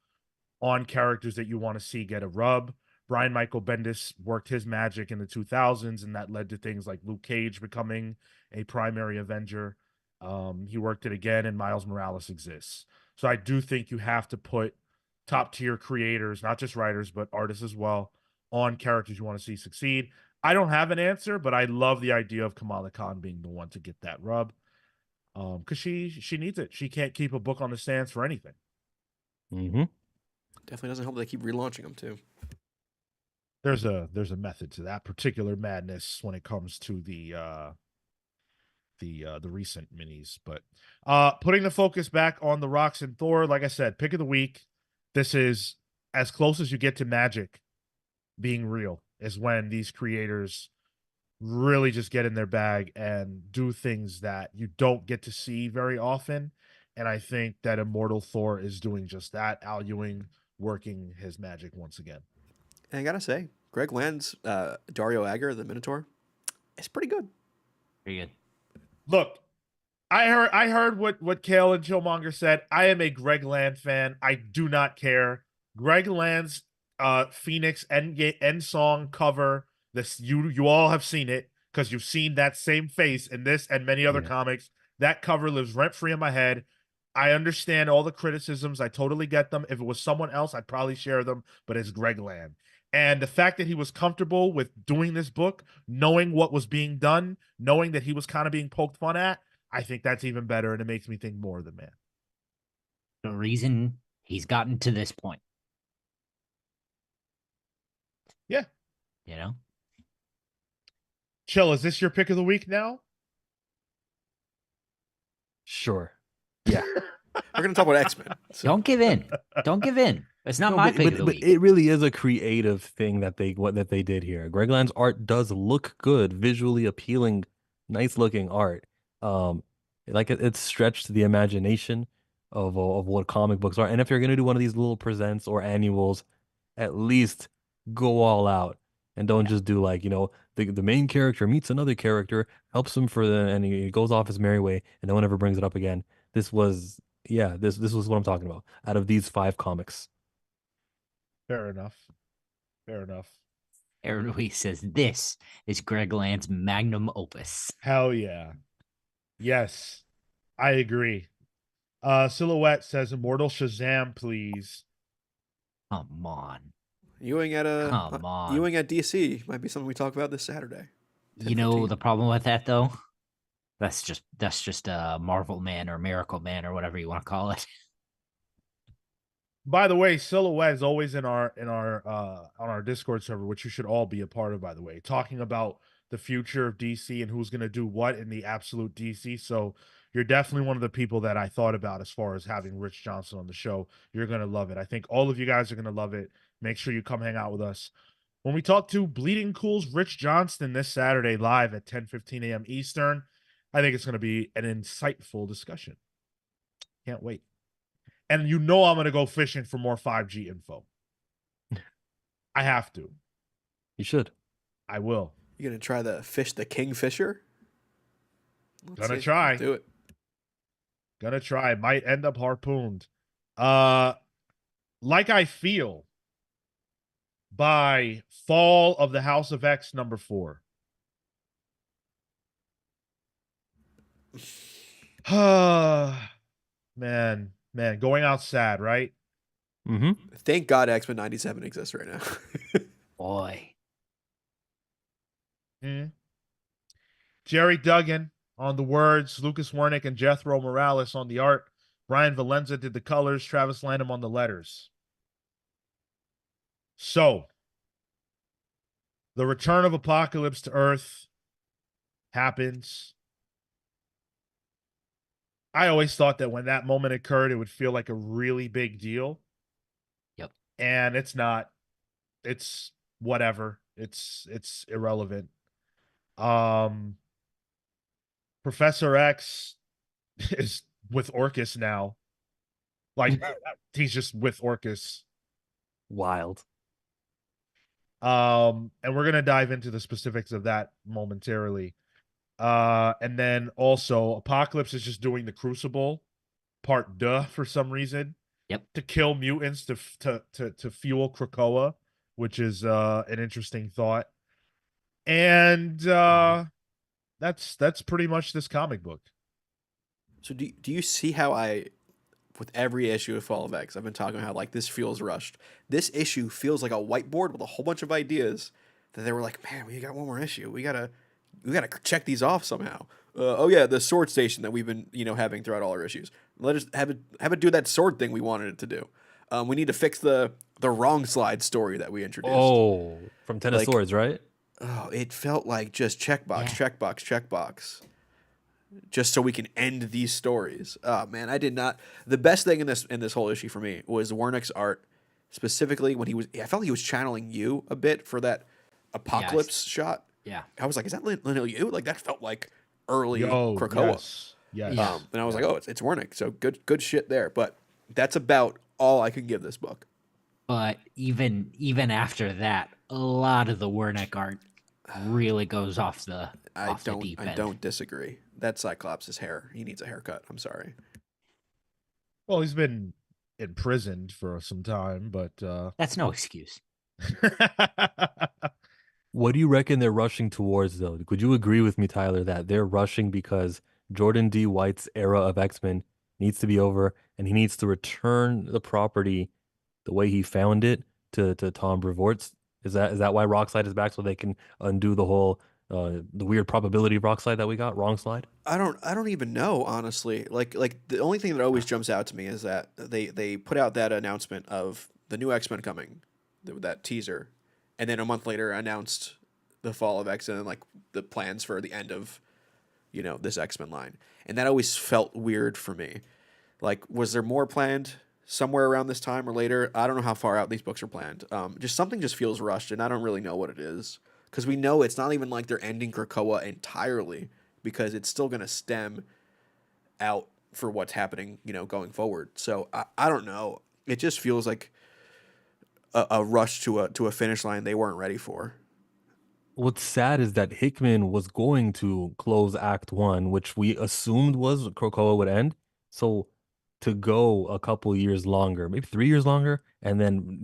on characters that you want to see get a rub. Brian Michael Bendis worked his magic in the 2000s, and that led to things like Luke Cage becoming a primary Avenger. He worked it again, and Miles Morales exists. So I do think you have to put top tier creators, not just writers, but artists as well, on characters you want to see succeed. I don't have an answer, but I love the idea of Kamala Khan being the one to get that rub. Because she needs it. She can't keep a book on the stands for anything. Mm-hmm. Definitely doesn't help they keep relaunching them too. there's a method to that particular madness when it comes to the recent minis. But putting the focus back on the Roxxon Thor, like I said, pick of the week. This is as close as you get to Magic being real, is when these creators really just get in their bag and do things that you don't get to see very often. And I think that Immortal Thor is doing just that. Al Ewing working his magic once again. And I gotta say, Greg Land's Dario Agger, the Minotaur, it's pretty good. Pretty good. Look, I heard what Cale and Chillmonger said. I am a Greg Land fan. I do not care. Greg Land's Phoenix end song cover. This you all have seen it because you've seen that same face in this and many other comics. That cover lives rent free in my head. I understand all the criticisms. I totally get them. If it was someone else, I'd probably share them, but it's Greg Land. And the fact that he was comfortable with doing this book, knowing what was being done, knowing that he was kind of being poked fun at, I think that's even better, and it makes me think more of the man. The reason he's gotten to this point. Yeah. You know? Chill, is this your pick of the week now? Sure. Yeah. We're gonna talk about X-Men. So. Don't give in. Don't give in. It's not my pick of the but week. it really is a creative thing that they did here. Greg Land's art does look good, visually appealing, nice looking art. Like it's stretched the imagination of what comic books are. And if you're gonna do one of these little presents or annuals, at least go all out and don't just do like, the main character meets another character, helps him and he goes off his merry way, and no one ever brings it up again. This was what I'm talking about. Out of these 5 comics. Fair enough. Fair enough. Aaron Ruiz says this is Greg Land's magnum opus. Hell yeah. Yes, I agree. Silhouette says Immortal Shazam, please. Come on. Ewing at Come on. Ewing at DC might be something we talk about this Saturday. You know the problem with that though? That's just a Marvel Man or Miracle Man or whatever you want to call it. By the way, Silhouette is always in our on our Discord server, which you should all be a part of, by the way, talking about the future of DC and who's going to do what in the absolute DC. So you're definitely one of the people that I thought about as far as having Rich Johnston on the show. You're going to love it. I think all of you guys are going to love it. Make sure you come hang out with us. When we talk to Bleeding Cool's Rich Johnston this Saturday live at 10:15 a.m. Eastern, I think it's going to be an insightful discussion. Can't wait. And I'm going to go fishing for more 5G info. I have to. You should. I will. You gonna try the Kingfisher? Gonna try. Do it. Gonna try. Might end up harpooned. Like I Feel by Fall of the House of X #4. Man, going out sad, right? Mm-hmm. Thank God X-Men 97 exists right now. Boy. Jerry Duggan on the words, Lucas Wernick and Jethro Morales on the art, Brian Valenza did the colors, Travis Lanham on the letters. So, the return of Apocalypse to Earth happens. I always thought that when that moment occurred, it would feel like a really big deal. Yep. And it's not. It's whatever. It's irrelevant. Professor X is with Orcus now. Like, he's just with Orcus. Wild. And we're going to dive into the specifics of that momentarily. And then also Apocalypse is just doing the Crucible part for some reason. Yep. To kill mutants to fuel Krakoa, which is an interesting thought. And that's pretty much this comic book. So do you see how with every issue of Fall of X, I've been talking about how like this feels rushed. This issue feels like a whiteboard with a whole bunch of ideas that they were like, man, we got one more issue. We gotta check these off somehow. Oh yeah, the sword station that we've been having throughout all our issues. Let us have it do that sword thing we wanted it to do. We need to fix the wrong slide story that we introduced. Oh, from Ten of Like- Swords, right? Oh, it felt like just checkbox, Yeah. checkbox, checkbox. Just so we can end these stories. Oh man, I did not. The best thing in this whole issue for me was Warnick's art, specifically when I felt he was channeling you a bit for that apocalypse shot. Yeah. I was like, is that Lionel Yu? Like that felt like early Yo, Krakoa. yes. Yes. Yeah. And I was like, oh, it's Warnick. So good shit there. But that's about all I can give this book. But even after that, a lot of the Wernick art really goes off the deep end. I don't disagree. That's Cyclops' hair. He needs a haircut. I'm sorry. Well, he's been imprisoned for some time, but That's no excuse. What do you reckon they're rushing towards, though? Would you agree with me, Tyler, that they're rushing because Jordan D. White's era of X-Men needs to be over, and he needs to return the property the way he found it to Tom Brevoort's? Is that why Rockslide is back, so they can undo the whole the weird probability of Rockslide that we got? Wrong slide? I don't even know, honestly. Like the only thing that always jumps out to me is that they put out that announcement of the new X-Men coming, that teaser, and then a month later announced the fall of X-Men and like the plans for the end of, this X-Men line. And that always felt weird for me. Like, was there more planned somewhere around this time or later? I don't know how far out these books are planned. Just something just feels rushed, and I don't really know what it is. Because we know it's not even like they're ending Krakoa entirely, because it's still going to stem out for what's happening, going forward. So I don't know. It just feels like a rush to a finish line they weren't ready for. What's sad is that Hickman was going to close Act 1, which we assumed was Krakoa would end. So to go a couple years longer, maybe 3 years longer, and then,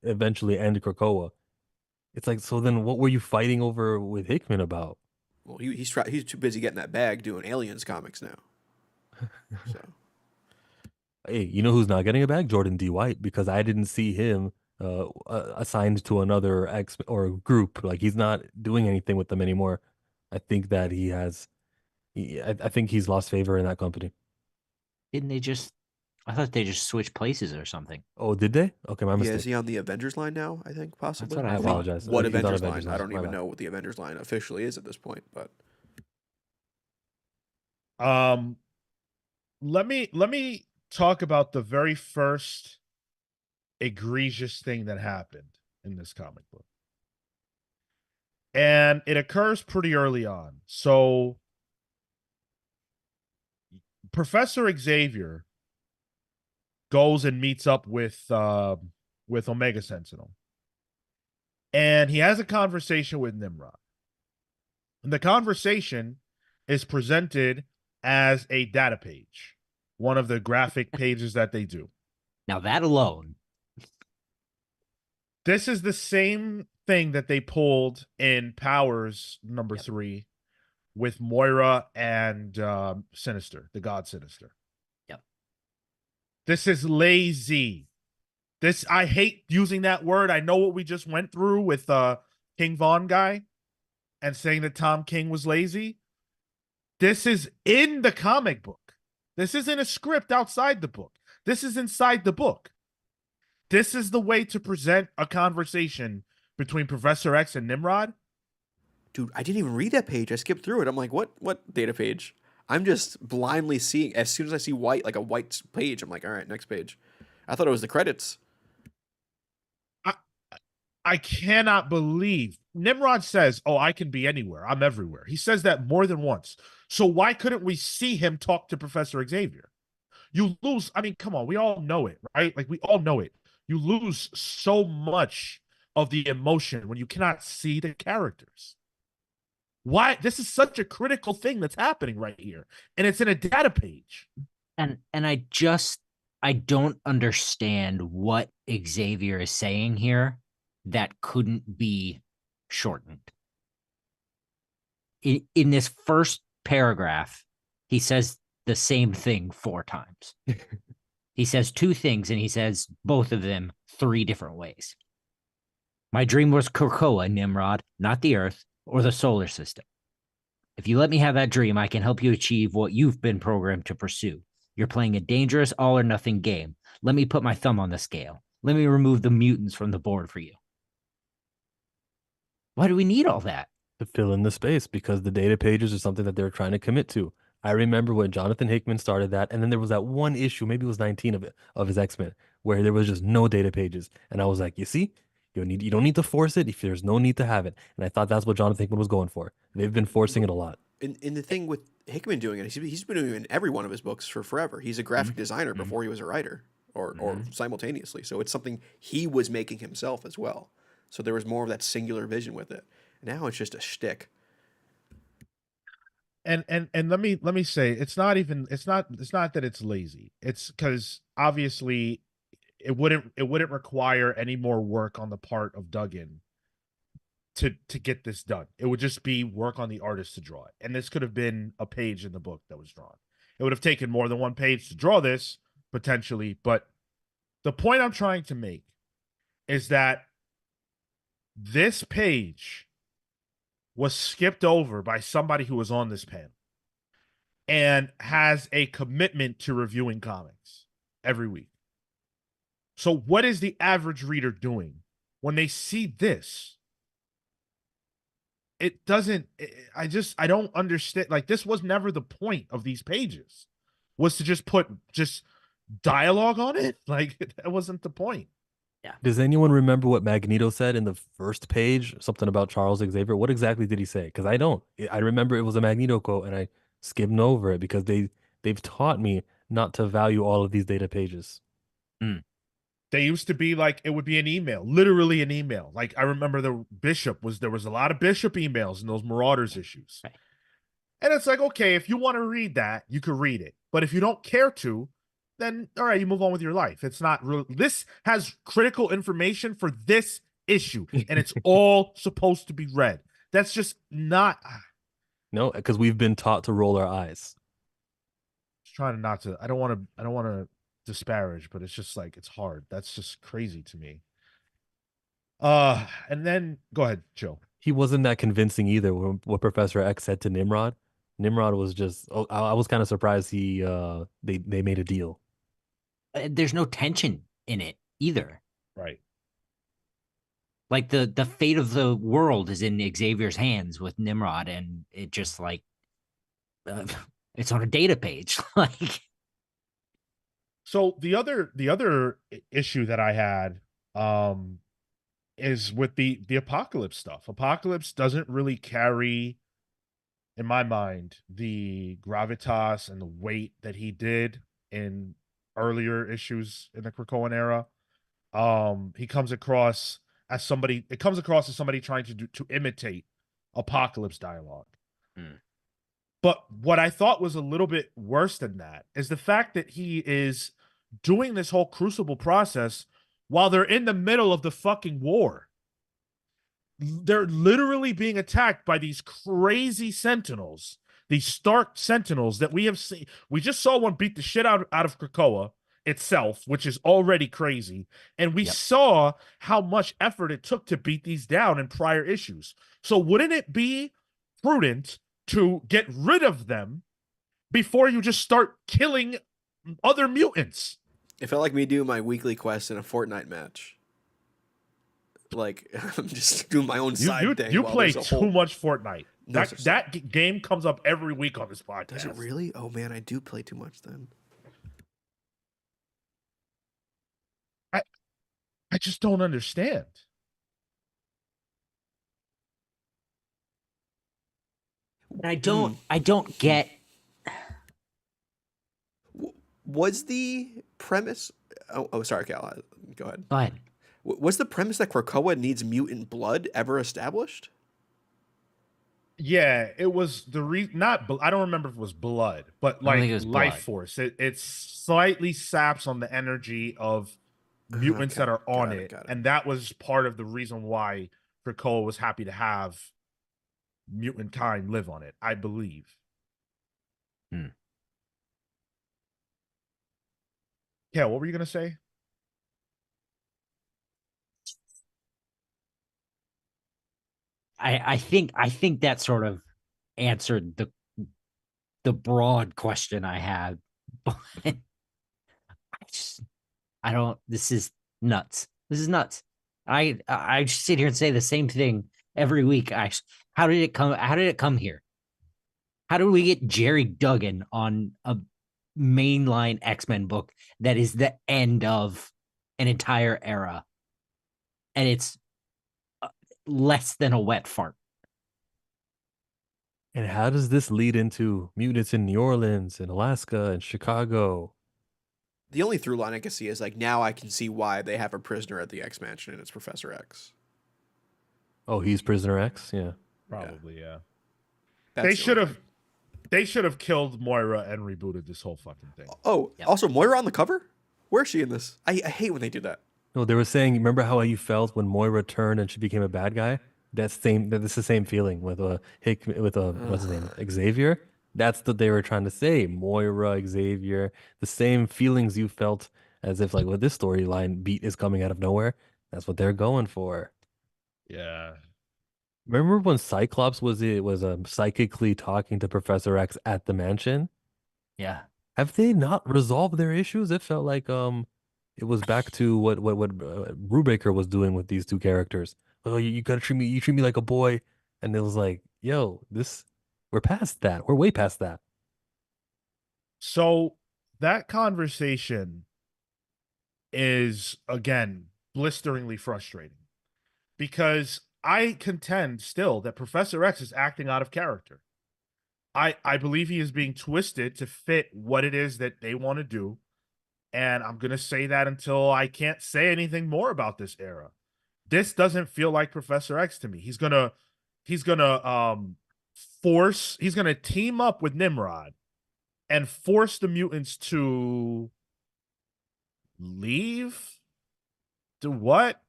eventually end Krakoa. It's like, so then what were you fighting over with Hickman about? Well, he's too busy getting that bag doing Aliens comics now. So Hey, you know who's not getting a bag? Jordan D. White, because I didn't see him assigned to another X or group. Like, he's not doing anything with them anymore. I think that I think he's lost favor in that company. Didn't they just? I thought they just switched places or something. Oh, did they? Okay, my yeah, mistake. is he on the Avengers line now? I think possibly. what I I thought. apologize. What He's on Avengers Avengers line? I line. don't My even bad. know what the Avengers line officially is at this point. But let me talk about the very first egregious thing that happened in this comic book. And it occurs pretty early on. So Professor Xavier goes and meets up with Omega Sentinel. And he has a conversation with Nimrod. And the conversation is presented as a data page, one of the graphic pages that they do. Now that alone, This is the same thing that they pulled in Powers number Yep. 3 with Moira and Sinister, the God Sinister. Yep. This is lazy. I hate using that word. I know what we just went through with King Von guy and saying that Tom King was lazy. This is in the comic book. This isn't a script outside the book. This is inside the book. This is the way to present a conversation between Professor X and Nimrod. dude, I didn't even read that page. I skipped through it. I'm like, what data page? I'm just blindly seeing. As soon as I see white, like a white page, I'm like, all right, next page. I thought it was the credits. I cannot believe Nimrod says, "Oh, I can be anywhere. I'm everywhere." He says that more than once. So why couldn't we see him talk to Professor Xavier? You lose. I mean, come on. We all know it, right? Like, we all know it. You lose so much of the emotion when you cannot see the characters. Why? This is such a critical thing that's happening right here. And it's in a data page. and I don't understand what Xavier is saying here that couldn't be shortened. In this first paragraph, he says the same thing 4 times. He says 2 things, and he says both of them 3 different ways. My dream was Krakoa, Nimrod, not the Earth or the solar system. If you let me have that dream, I can help you achieve what you've been programmed to pursue. You're playing a dangerous all-or-nothing game. Let me put my thumb on the scale. Let me remove the mutants from the board for you. Why do we need all that? To fill in the space because the data pages are something that they're trying to commit to. I remember when Jonathan Hickman started that, and then there was that one issue, maybe it was 19 of it, of his X-Men, where there was just no data pages. And I was like, you see, you don't need to force it if there's no need to have it. And I thought that's what Jonathan Hickman was going for. They've been forcing it a lot. In the thing with Hickman doing it, he's been doing it in every one of his books for forever. He's a graphic designer before he was a writer, or simultaneously. So it's something he was making himself as well. So there was more of that singular vision with it. Now it's just a shtick. And let me say, it's not that it's lazy. It's because obviously it wouldn't require any more work on the part of Duggan to get this done. It would just be work on the artist to draw it. And this could have been a page in the book that was drawn. It would have taken more than one page to draw this, potentially. But the point I'm trying to make is that this page was skipped over by somebody who was on this panel and has a commitment to reviewing comics every week. So what is the average reader doing when they see this? It doesn't, I don't understand. Like, this was never the point of these pages, was to just put dialogue on it. Like, that wasn't the point. Yeah. Does anyone remember what Magneto said in the first page? Something about Charles Xavier. What exactly did he say? Because I don't. I remember it was a Magneto quote, and I skimmed over it because they've taught me not to value all of these data pages. They used to be like, it would be an email, literally an email. Like, I remember there was a lot of Bishop emails in those Marauders issues. Right. And it's like, okay, if you want to read that, you could read it. But if you don't care to, then all right, you move on with your life. It's not real. This has critical information for this issue, and it's all supposed to be read. That's just not. No, because we've been taught to roll our eyes. Trying not to. I don't want to disparage, but it's just like, it's hard. That's just crazy to me. And then go ahead, Joe. He wasn't that convincing either. What Professor X said to Nimrod. Nimrod was just. Oh, I was kind of surprised they made a deal. There's no tension in it either. Right. Like the fate of the world is in Xavier's hands with Nimrod, and it just like it's on a data page. Like, so the other issue that I had is with the Apocalypse stuff. Apocalypse doesn't really carry, in my mind, the gravitas and the weight that he did in earlier issues in the Krakoan era. He comes across as somebody trying to imitate Apocalypse dialogue. But what I thought was a little bit worse than that is the fact that he is doing this whole Crucible process while they're in the middle of the fucking war. They're literally being attacked by these crazy Sentinels, these Stark Sentinels that we have seen. We just saw one beat the shit out of Krakoa itself, which is already crazy. And we saw how much effort it took to beat these down in prior issues. So wouldn't it be prudent to get rid of them before you just start killing other mutants? It felt like me doing my weekly quest in a Fortnite match. Like, I'm just doing my own side thing. You play too much Fortnite. No, that game comes up every week on this podcast. Does it really? Oh man, I do play too much then. I just don't understand. I don't get. Was the premise? Oh, sorry, Cal. Go ahead. Go ahead. Was the premise that Krakoa needs mutant blood ever established? Yeah, it was I don't remember if it was blood, but like life force. It slightly saps on the energy of mutants that are on it. And that was part of the reason why Krakoa was happy to have mutant kind live on it, I believe. Yeah, what were you gonna say? I think that sort of answered the broad question I had, but I don't. This is nuts. This is nuts. I sit here and say the same thing every week. How did it come? How did it come here? How do we get Jerry Duggan on a mainline X-Men book that is the end of an entire era, and it's less than a wet fart? And how does this lead into mutants in New Orleans and Alaska and Chicago? The only through line I can see is like now I can see why they have a prisoner at the X Mansion and it's Professor X. Oh, he's Prisoner X? Yeah. Probably, yeah. That's They the should only have thing. they should have killed Moira and rebooted this whole fucking thing. Oh, Yep. also Moira on the cover? Where is she in this? I hate when they do that. No, they were saying, remember how you felt when Moira turned and she became a bad guy? That's the same feeling with what's his name? Xavier. That's what they were trying to say. Moira, Xavier, the same feelings you felt as if like with this storyline beat is coming out of nowhere. That's what they're going for. Yeah. Remember when Cyclops was psychically talking to Professor X at the mansion? Yeah. Have they not resolved their issues? It felt like it was back to what Brubaker was doing with these two characters. Oh, you gotta treat me like a boy, and it was like, yo, we're past that. We're way past that. So that conversation is again blisteringly frustrating because I contend still that Professor X is acting out of character. I believe he is being twisted to fit what it is that they want to do. And I'm going to say that until I can't say anything more about this era. This doesn't feel like Professor X to me. He's going to team up with Nimrod and force the mutants to leave. Do what?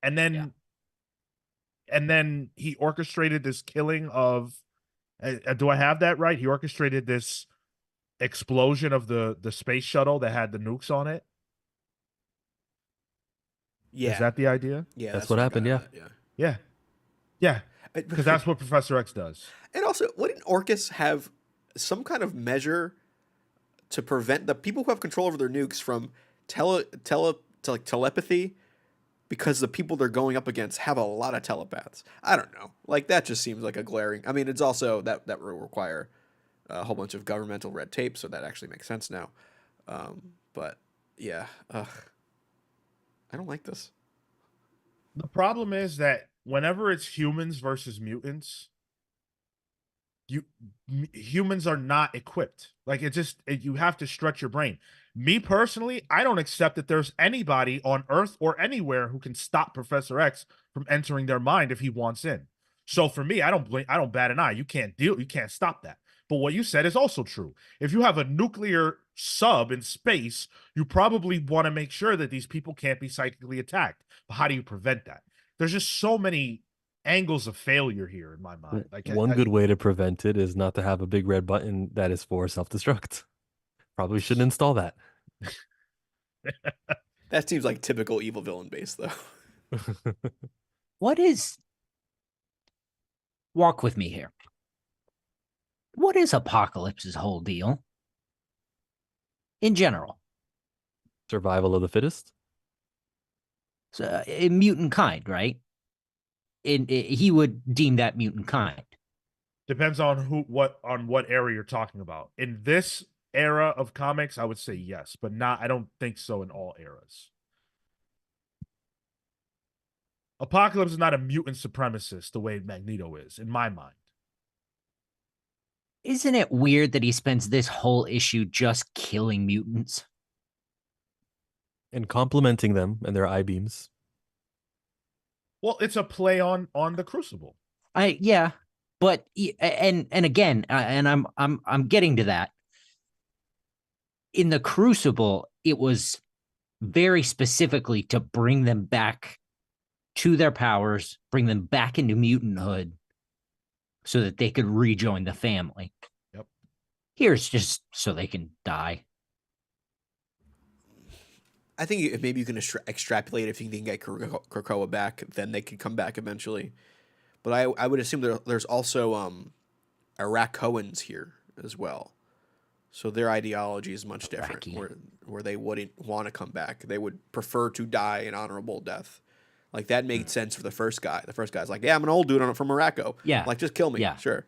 And then he orchestrated this killing of do I have that right? He orchestrated this explosion of the space shuttle that had the nukes on it. Yeah. Is that the idea? Yeah, That's what what I got happened, out yeah. of that, yeah. Yeah. Yeah. Because that's what Professor X does. And also, wouldn't Orcus have some kind of measure to prevent the people who have control over their nukes from telepathy? Because the people they're going up against have a lot of telepaths. I don't know. Like that just seems like a glaring. I mean, it's also that will require a whole bunch of governmental red tape, so that actually makes sense now. But yeah, I don't like this. The problem is that whenever it's humans versus mutants, humans are not equipped. Like you have to stretch your brain. Me personally, I don't accept that there's anybody on Earth or anywhere who can stop Professor X from entering their mind if he wants in. So for me, I don't bat an eye. You can't stop that. But what you said is also true. If you have a nuclear sub in space, you probably want to make sure that these people can't be psychically attacked. But how do you prevent that? There's just so many angles of failure here in my mind. Like One good way to prevent it is not to have a big red button that is for self-destruct. Probably shouldn't install that. That seems like typical evil villain base, though. Walk with me here. What is Apocalypse's whole deal? In general. Survival of the fittest? So, a mutant kind, right? He would deem that mutant kind. Depends on what area you're talking about. In this era of comics, I would say yes, but I don't think so in all eras. Apocalypse is not a mutant supremacist the way Magneto is, in my mind. Isn't it weird that he spends this whole issue just killing mutants? And complimenting them and their I-beams. Well, it's a play on the Crucible. Yeah, but and again, and I'm getting to that. In the Crucible, it was very specifically to bring them back to their powers, bring them back into mutanthood, so that they could rejoin the family. Yep. Here's just so they can die. I think maybe you can extrapolate if you can get Krakoa back, then they could come back eventually. But I would assume there's also Arakoans here as well. So their ideology is much different, Wacky. where they wouldn't want to come back. They would prefer to die an honorable death. Like that made sense for the first guy. The first guy's like, yeah, I'm an old dude from Morocco. Yeah. Like, just kill me. Yeah. Sure.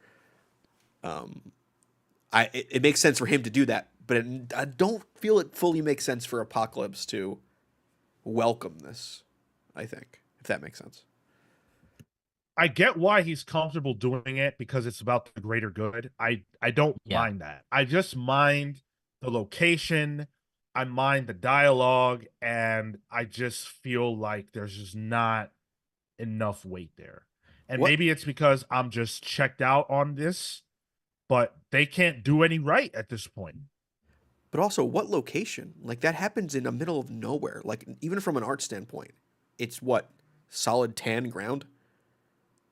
It makes sense for him to do that, but I don't feel it fully makes sense for Apocalypse to welcome this. I think, if that makes sense. I get why he's comfortable doing it because it's about the greater good. I don't mind that. I just mind the location. I mind the dialogue, and I just feel like there's just not enough weight there. And maybe it's because I'm just checked out on this, but they can't do any right at this point. But also, what location? Like, that happens in the middle of nowhere. Like, even from an art standpoint, it's what? Solid tan ground?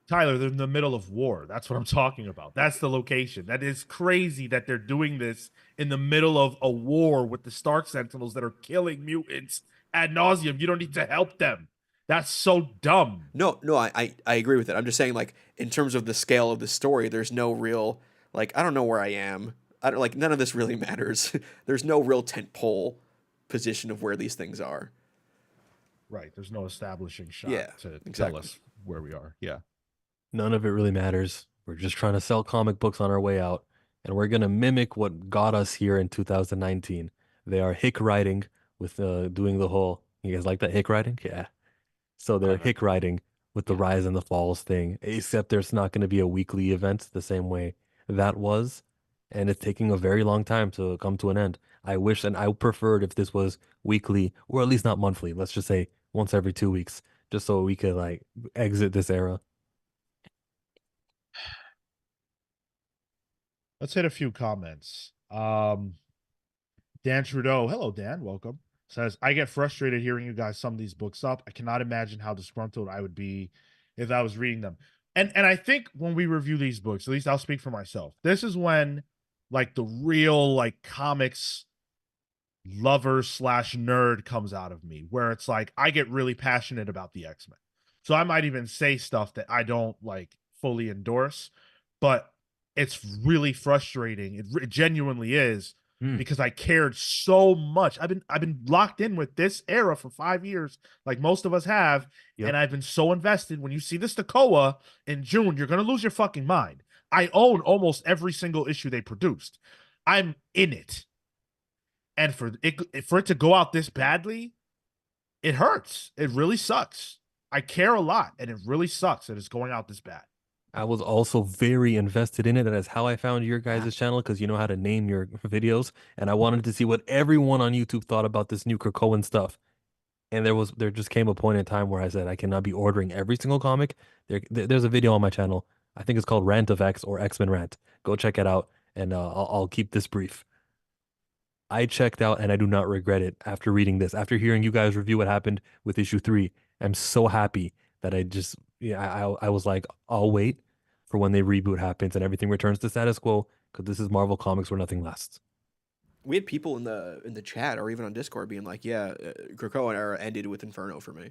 Tyler, they're in the middle of war. That's what I'm talking about. That's the location. That is crazy that they're doing this in the middle of a war with the Stark Sentinels that are killing mutants ad nauseum. You don't need to help them. That's so dumb. No, I agree with it. I'm just saying, like, in terms of the scale of the story, there's no real, like, I don't know where I am. I don't, like, none of this really matters. There's no real tentpole position of where these things are. Right. There's no establishing shot to tell us where we are. Yeah. None of it really matters. We're just trying to sell comic books on our way out, and we're going to mimic what got us here in 2019. They are hick writing with doing the whole, you guys like that hick writing? Yeah. So they're hick writing with the Rise and the Falls thing, except there's not going to be a weekly event the same way that was, and it's taking a very long time to come to an end. I wish, and I preferred if this was weekly, or at least not monthly. Let's just say once every 2 weeks, just so we could like exit this era. Let's hit a few comments. Dan Trudeau, hello Dan, welcome. Says, I get frustrated hearing you guys sum these books up. I cannot imagine how disgruntled I would be if I was reading them. And I think when we review these books, at least I'll speak for myself, this is when like the real like comics lover / nerd comes out of me, where it's like I get really passionate about the X-Men. So I might even say stuff that I don't like fully endorse, but it's really frustrating. It genuinely is because I cared so much. I've been locked in with this era for 5 years, like most of us have, and I've been so invested. When you see this Tekoa in June, you're gonna lose your fucking mind. I own almost every single issue they produced. I'm in it. And for it to go out this badly, it hurts. It really sucks. I care a lot, and it really sucks that it's going out this bad. I was also very invested in it. And that's how I found your guys' channel, because you know how to name your videos. And I wanted to see what everyone on YouTube thought about this new Krakoan stuff. And there just came a point in time where I said I cannot be ordering every single comic. There's a video on my channel. I think it's called Rant of X or X-Men Rant. Go check it out, and I'll keep this brief. I checked out, and I do not regret it after reading this. After hearing you guys review what happened with issue 3, I'm so happy that I was like, I'll wait for when the reboot happens and everything returns to status quo, because this is Marvel Comics where nothing lasts. We had people in the chat or even on Discord being like, "Yeah, Krakoa era ended with Inferno for me."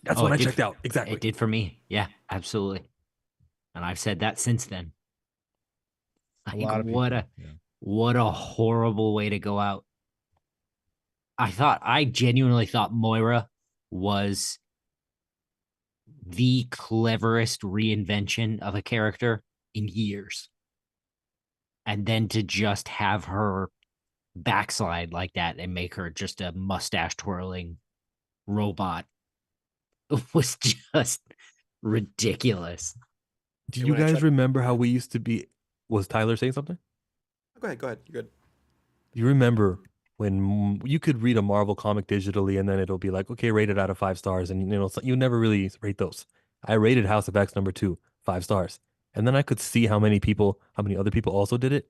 That's when I checked out. Exactly. It did for me. Yeah, absolutely. And I've said that since then. What a horrible way to go out. I genuinely thought Moira was the cleverest reinvention of a character in years. And then to just have her backslide like that and make her just a mustache twirling robot was just ridiculous. Do you guys remember how we used to be? Was Tyler saying something? Go ahead. You're good. You remember when you could read a Marvel comic digitally, and then it'll be like, okay, rated out of 5 stars, and you never really rate those. I rated House of X #2 5 stars, and then I could see how many other people also did it,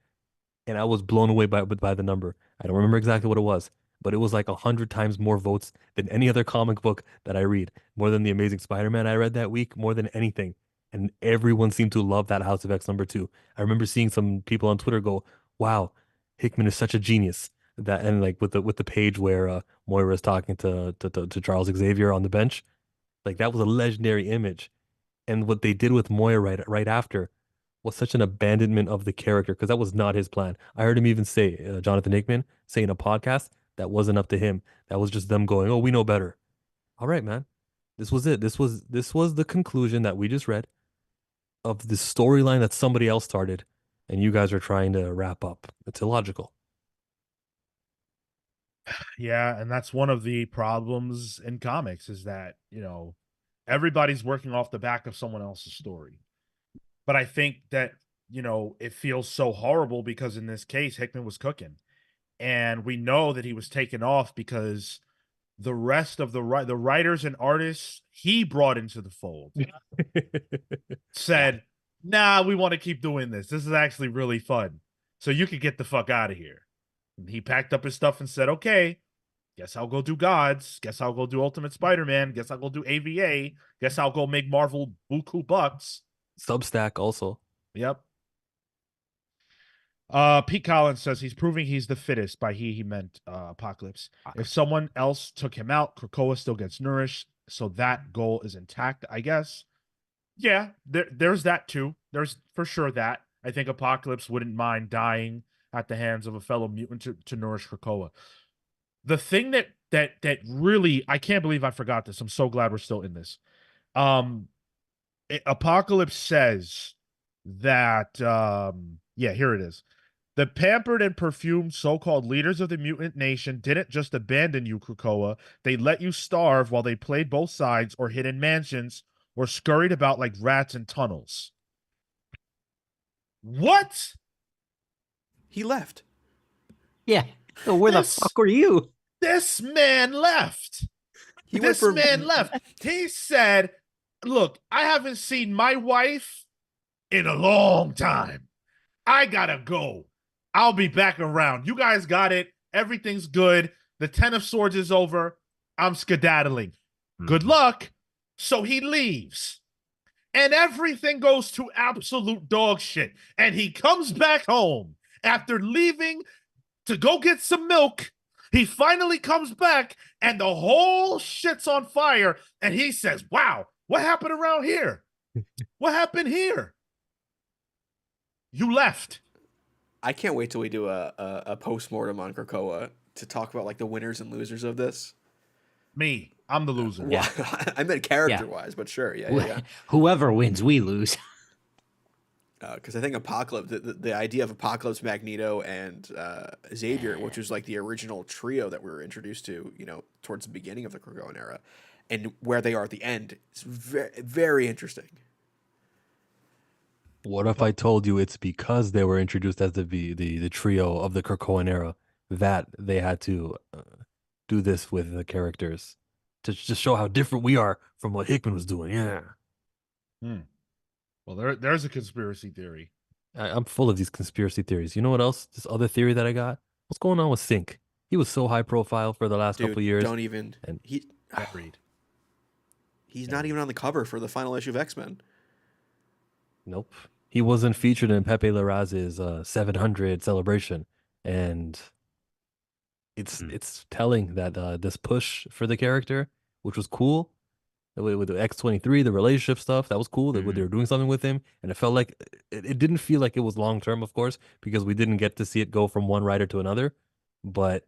and I was blown away by the number. I don't remember exactly what it was, but it was like 100 times more votes than any other comic book that I read, more than the Amazing Spider-Man I read that week, more than anything. And everyone seemed to love that House of X #2. I remember seeing some people on Twitter go, "Wow, Hickman is such a genius." That, and like with the page where Moira is talking to Charles Xavier on the bench, like that was a legendary image. And what they did with Moira right after was such an abandonment of the character because that was not his plan. I heard him even say, Jonathan Hickman, say in a podcast that wasn't up to him. That was just them going, "Oh, we know better." All right, man. This was it. This was the conclusion that we just read of the storyline that somebody else started, and you guys are trying to wrap up. It's illogical. Yeah, and that's one of the problems in comics is that, everybody's working off the back of someone else's story. But I think that, it feels so horrible because in this case, Hickman was cooking. And we know that he was taken off because the rest of the writers and artists he brought into the fold said, nah, we want to keep doing this. This is actually really fun. So you could get the fuck out of here. And he packed up his stuff and said, okay, guess I'll go do Gods. Guess I'll go do Ultimate Spider-Man. Guess I'll go do AVA. Guess I'll go make Marvel buku bucks. Substack also. Yep. Pete Collins says he's proving he's the fittest. By he meant Apocalypse. If someone else took him out, Krakoa still gets nourished, so that goal is intact, I guess. Yeah, there's that too. There's for sure that. I think Apocalypse wouldn't mind dying at the hands of a fellow mutant to nourish Krakoa. The thing that really, I can't believe I forgot this. I'm so glad we're still in this. Apocalypse says that yeah, here it is. The pampered and perfumed so-called leaders of the mutant nation didn't just abandon you, Krakoa. They let you starve while they played both sides or hid in mansions or scurried about like rats in tunnels. What? He left. Yeah. So where the fuck were you? This man left. He This man left. He said, look, I haven't seen my wife in a long time. I gotta go. I'll be back around. You guys got it. Everything's good. The Ten of Swords is over. I'm skedaddling. Good luck. So he leaves. And everything goes to absolute dog shit. And he comes back home after leaving to go get some milk. He finally comes back and the whole shit's on fire. And he says, wow, what happened around here? What happened here? You left. I can't wait till we do a post-mortem on Krakoa to talk about like the winners and losers of this. Me. I'm the loser. Yeah. I meant character-wise, but sure. Yeah. Whoever wins, we lose. Because I think Apocalypse, the idea of Apocalypse, Magneto, and Xavier, which was like the original trio that we were introduced to, towards the beginning of the Krakoan era, and where they are at the end, is very, very interesting. What if I told you it's because they were introduced as the trio of the Krakoan era that they had to do this with the characters to just show how different we are from what Hickman was doing? Yeah. Well, there's a conspiracy theory. I'm full of these conspiracy theories. You know what else? This other theory that I got. What's going on with Sync? He was so high profile for the last couple of years. Don't even. And He's not even on the cover for the final issue of X-Men. Nope. He wasn't featured in Pepe Larraz's 700 celebration. And it's telling that this push for the character, which was cool, with the X-23, the relationship stuff, that was cool. That they were doing something with him. And it felt like, it didn't feel like it was long-term, of course, because we didn't get to see it go from one writer to another. But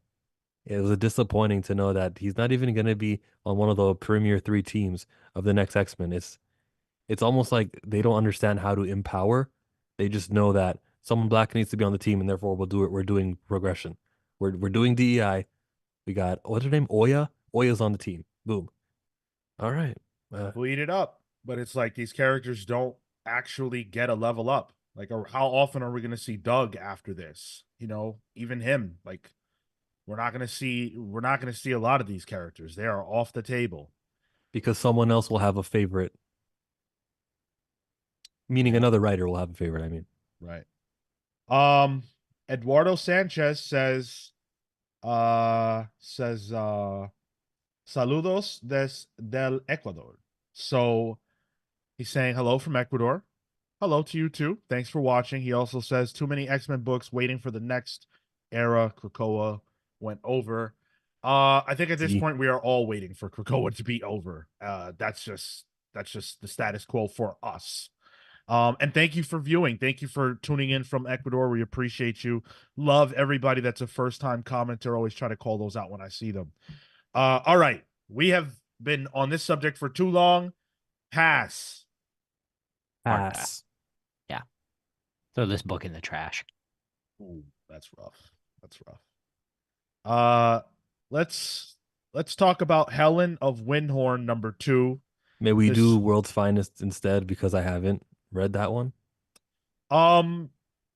it was disappointing to know that he's not even going to be on one of the premier 3 teams of the next X-Men. It's almost like they don't understand how to empower. They just know that someone black needs to be on the team, and therefore we'll do it. We're doing progression. We're doing DEI. We got, what's her name? Oya? Oya's on the team. Boom. All right. Bleed it up. But it's like these characters don't actually get a level up. Like, how often are we going to see Doug after this? Even him. Like, we're not going to see a lot of these characters. They are off the table. Because someone else will have a favorite. Meaning another writer will have a favorite, I mean. Right. Eduardo Sanchez says saludos del Ecuador. So he's saying hello from Ecuador. Hello to you too. Thanks for watching. He also says too many X-Men books waiting for the next era. Krakoa went over. I think at this point we are all waiting for Krakoa to be over. That's just the status quo for us. And thank you for viewing. Thank you for tuning in from Ecuador. We appreciate you. Love everybody that's a first-time commenter. Always try to call those out when I see them. All right. We have been on this subject for too long. Pass. Hard Pass. Yeah. Throw this book in the trash. Ooh, that's rough. That's rough. Let's talk about Helen of Wyndhorn #2. May we This do World's Finest instead because I haven't read that one.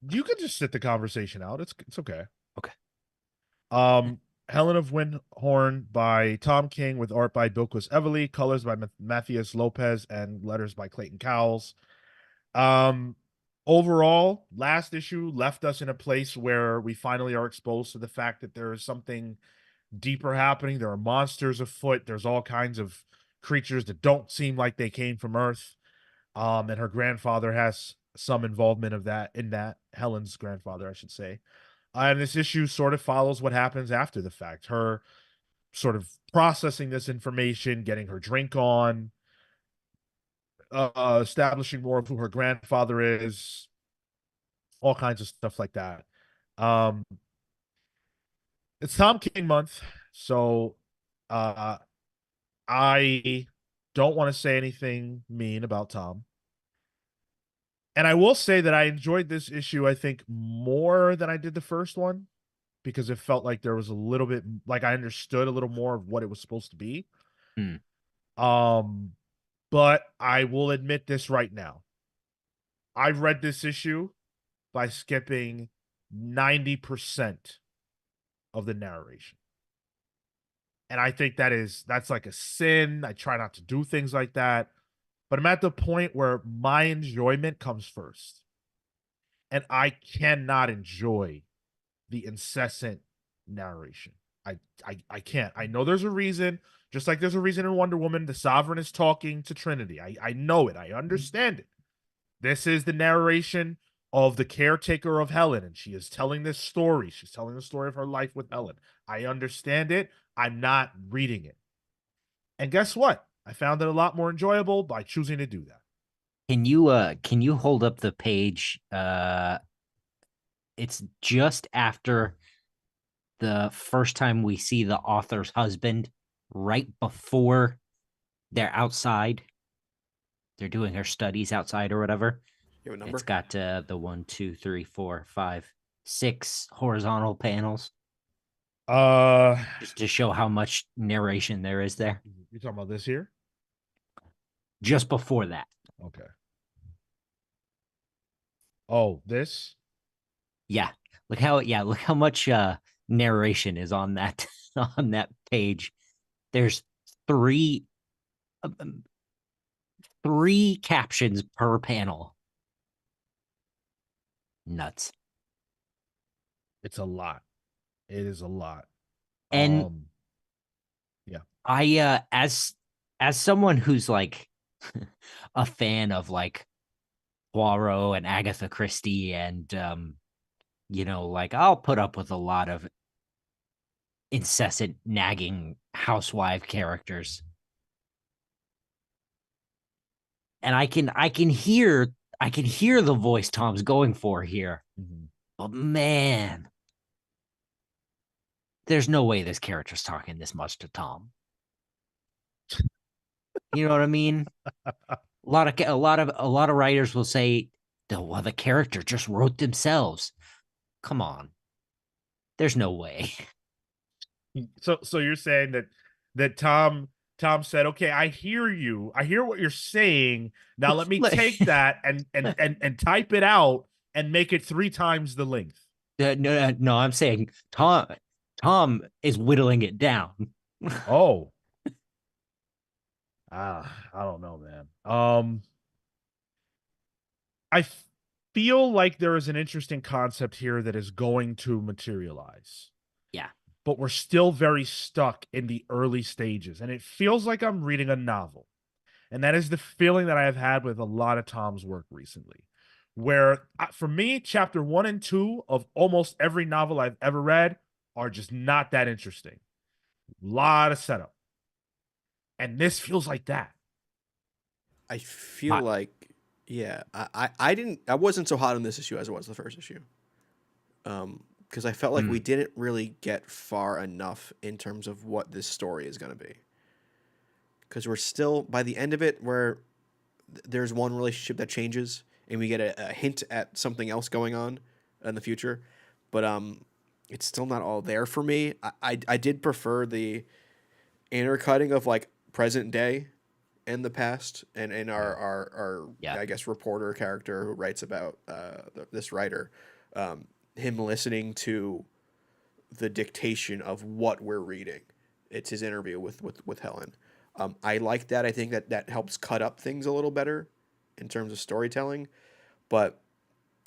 you can just sit the conversation out. It's okay. Okay. Helen of Wyndhorn by Tom King with art by Bilquis Evely, colors by Matthias Lopez, and letters by Clayton Cowles. Overall, last issue left us in a place where we finally are exposed to the fact that there is something deeper happening. There are monsters afoot. There's all kinds of creatures that don't seem like they came from Earth. And her grandfather has some involvement of that in that. Helen's grandfather, I should say. And this issue sort of follows what happens after the fact. Her sort of processing this information, getting her drink on, establishing more of who her grandfather is, all kinds of stuff like that. It's Tom King month, so I don't want to say anything mean about Tom. And I will say that I enjoyed this issue, I think, more than I did the first one, because it felt like there was a little bit, like I understood a little more of what it was supposed to be. But I will admit this right now. I read this issue by skipping 90% of the narration. And I think that's like a sin. I try not to do things like that. But I'm at the point where my enjoyment comes first. And I cannot enjoy the incessant narration. I can't. I know there's a reason, just like there's a reason in Wonder Woman, the Sovereign is talking to Trinity. I know it. I understand it. This is the narration of the caretaker of Helen, and she is telling this story. She's telling the story of her life with Helen. I understand it. I'm not reading it. And guess what? I found it a lot more enjoyable by choosing to do that. Can you hold up the page? It's just after the first time we see the author's husband, right before they're outside. They're doing her studies outside or whatever. You have a number? It's got the 1, 2, 3, 4, 5, 6 horizontal panels. Just to show how much narration there is there. You talking about this here? Just before that. Okay. Oh, this? Yeah. Look how much narration is on that on that page. There's three captions per panel. Nuts. It's a lot. It is a lot. And yeah. I as someone who's like a fan of like Poirot and Agatha Christie and like I'll put up with a lot of incessant nagging housewife characters. And I can hear the voice Tom's going for here. Mm-hmm. But man, there's no way this character's talking this much to Tom. You know what I mean? A lot of writers will say, well, the character just wrote themselves. Come on. There's no way. So you're saying that Tom said, "Okay, I hear you. I hear what you're saying. Now let me take that and type it out and make it 3 times the length." No, I'm saying Tom is whittling it down. Oh. I don't know, man. I feel like there is an interesting concept here that is going to materialize. Yeah. But we're still very stuck in the early stages, and it feels like I'm reading a novel. And that is the feeling that I have had with a lot of Tom's work recently, where for me, chapter 1 and 2 of almost every novel I've ever read are just not that interesting. A lot of setup. And this feels like that. I feel like Yeah, I wasn't so hot on this issue as it was the first issue. Because I felt like we didn't really get far enough in terms of what this story is going to be. Because we're still, by the end of it, where there's one relationship that changes, and we get a hint at something else going on in the future. But it's still not all there for me. I did prefer the intercutting of like present day and the past, and our Yeah. I guess reporter character who writes about this writer, him listening to the dictation of what we're reading. It's his interview with Helen. I like that. I think that helps cut up things a little better in terms of storytelling, but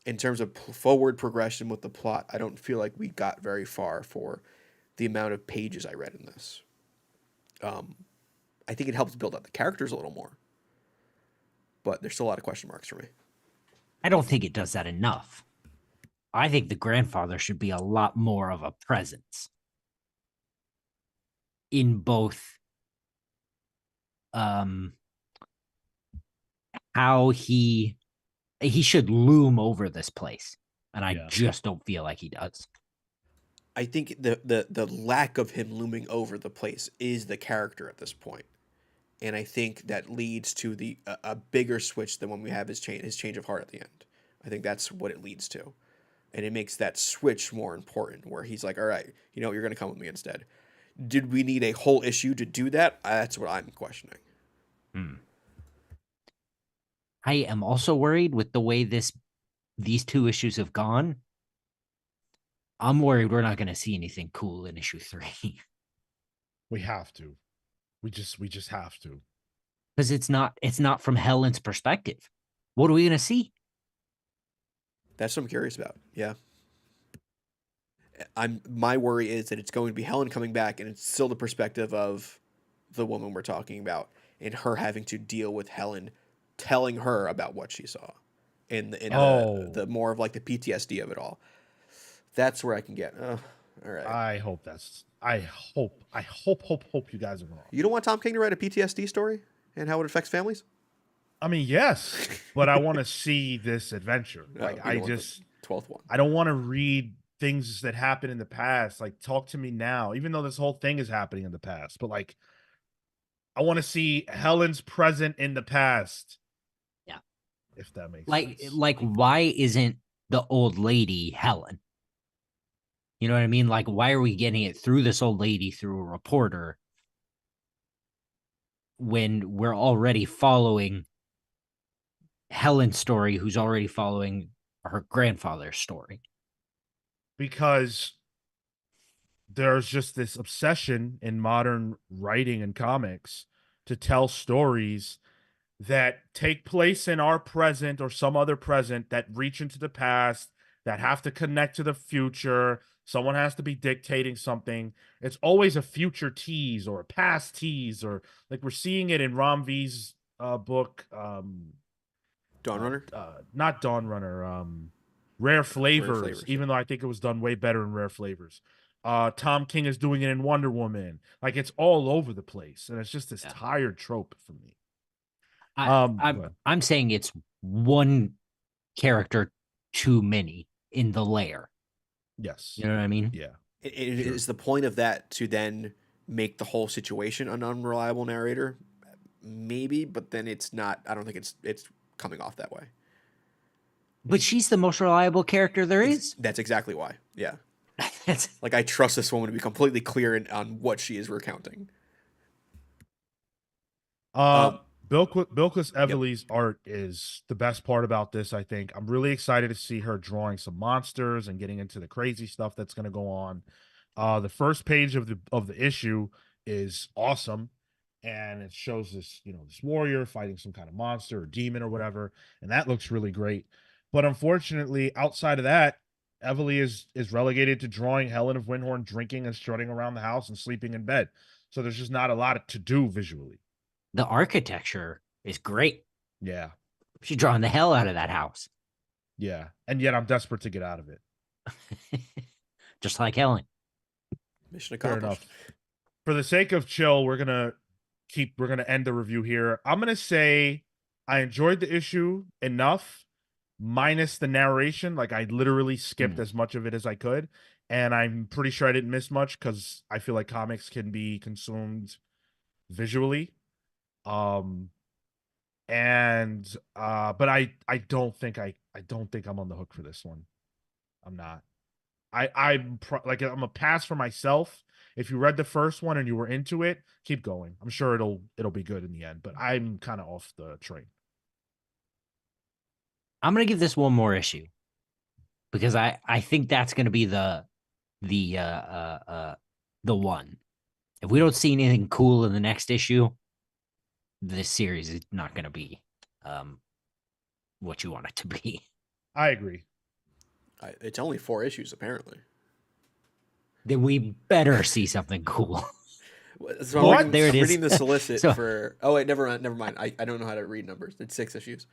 in terms of forward progression with the plot, I don't feel like we got very far for the amount of pages I read in this. I think it helps build up the characters a little more, but there's still a lot of question marks for me. I don't think it does that enough. I think the grandfather should be a lot more of a presence in both how he should loom over this place, and I just don't feel like he does. I think the lack of him looming over the place is the character at this point. And I think that leads to a bigger switch than when we have his change of heart at the end. I think that's what it leads to. And it makes that switch more important, where he's like, all right, you know, you're going to come with me instead. Did we need a whole issue to do that? That's what I'm questioning. I am also worried with the way these two issues have gone. I'm worried we're not going to see anything cool in issue 3. We have to. We just have to. Because it's not from Helen's perspective. What are we going to see? That's what I'm curious about. Yeah. My worry is that it's going to be Helen coming back, and it's still the perspective of the woman we're talking about, and her having to deal with Helen telling her about what she saw, and the more of like the PTSD of it all. That's where I can get. All right. I hope you guys are wrong. You don't want Tom King to write a PTSD story and how it affects families? I mean, yes, but I want to see this adventure. Like, I just 12th one. I don't want to read things that happened in the past. Like, talk to me now, even though this whole thing is happening in the past. But like, I want to see Helen's present in the past. Yeah, if that makes sense. Like, why isn't the old lady Helen? You know what I mean? Like, why are we getting it through this old lady, through a reporter, when we're already following Helen's story, who's already following her grandfather's story? Because there's just this obsession in modern writing and comics to tell stories that take place in our present or some other present that reach into the past, that have to connect to the future. Someone has to be dictating something. It's always a future tease or a past tease, or like we're seeing it in Ram V's book. Dawn Runner? Not Dawn Runner. Rare Flavors, even though I think it was done way better in Rare Flavors. Tom King is doing it in Wonder Woman. Like, it's all over the place, and it's just this tired trope for me. I'm saying it's one character too many in the layer. Yes. You know what I mean? Yeah. Is the point of that to then make the whole situation an unreliable narrator? Maybe, but then it's not. I don't think it's coming off that way. But she's the most reliable character there is. That's exactly why. Yeah. Like, I trust this woman to be completely clear on what she is recounting. Bilquis Evely's art is the best part about this, I think. I'm really excited to see her drawing some monsters and getting into the crazy stuff that's going to go on. The first page of the issue is awesome, and it shows this warrior fighting some kind of monster or demon or whatever, and that looks really great. But unfortunately, outside of that, Evely is relegated to drawing Helen of Wyndhorn drinking and strutting around the house and sleeping in bed. So there's just not a lot to do visually. The architecture is great. Yeah. She's drawing the hell out of that house. Yeah. And yet I'm desperate to get out of it. Just like Helen. Mission accomplished. Fair enough. For the sake of chill, we're gonna end the review here. I'm gonna say I enjoyed the issue enough, minus the narration. Like I literally skipped as much of it as I could, and I'm pretty sure I didn't miss much because I feel like comics can be consumed visually. And but I don't think I don't think I'm on the hook for this one. I'm not. Like I'm a pass for myself. If you read the first one and you were into it, keep going. I'm sure it'll be good in the end, but I'm kind of off the train. I'm gonna give this one more issue because I think that's gonna be the the one. If we don't see anything cool in the next issue, this series is not gonna be what you want it to be. I agree. It's only 4 issues apparently. Then we better see something cool. So What? I'm reading, There it I'm is. reading the solicit So- for. Oh wait, never mind. I don't know how to read numbers. It's 6 issues.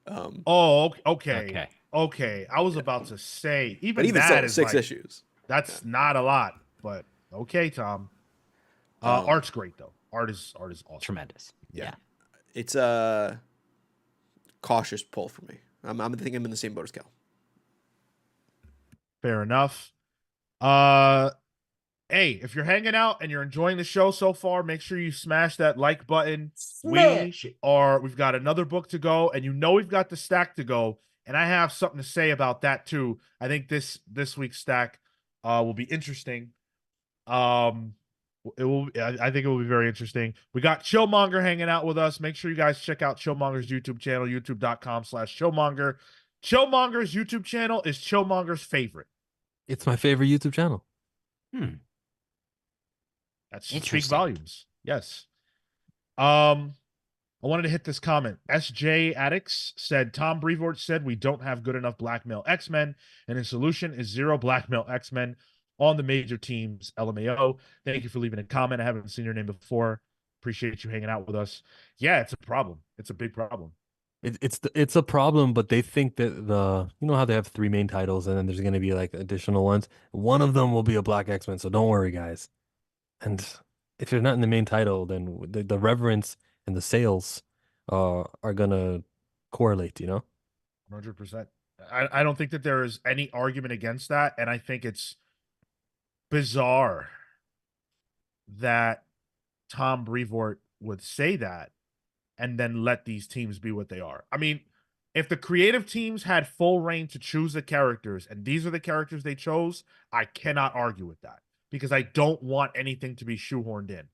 Oh, okay. Okay. Okay. I was about to say But even even that so, is 6 like, issues. that's not a lot, but okay, Tom. Art's great though. Art is awesome. Tremendous. Yeah. It's a cautious pull for me. I'm thinking I'm in the same boat as Cale. Fair enough. Hey, if you're hanging out and you're enjoying the show so far, make sure you smash that like button. Smash it. We've got another book to go, and we've got the stack to go, and I have something to say about that too. I think this week's stack will be interesting. It will. I think it will be very interesting. We got Chillmonger hanging out with us. Make sure you guys check out Chillmonger's YouTube channel, youtube.com/Chillmonger. Chillmonger's YouTube channel is Chillmonger's favorite. It's my favorite YouTube channel. That should speak Interesting. volumes. Yes. I wanted to hit this comment. SJ Addicts said Tom Brevoort said we don't have good enough black male X-Men, and his solution is 0 black male X-Men on the major teams. LMAO. Thank you for leaving a comment. I haven't seen your name before. Appreciate you hanging out with us. Yeah, it's a problem. It's a big problem. It's a problem, but they think that you know how they have 3 main titles and then there's going to be like additional ones. One of them will be a Black X-Men, so don't worry, guys. And if you're not in the main title, then the reverence and the sales are gonna correlate, you know? 100%. I don't think that there is any argument against that, and I think it's bizarre that Tom Brevoort would say that and then let these teams be what they are. I mean, if the creative teams had full reign to choose the characters and these are the characters they chose, I cannot argue with that because I don't want anything to be shoehorned in.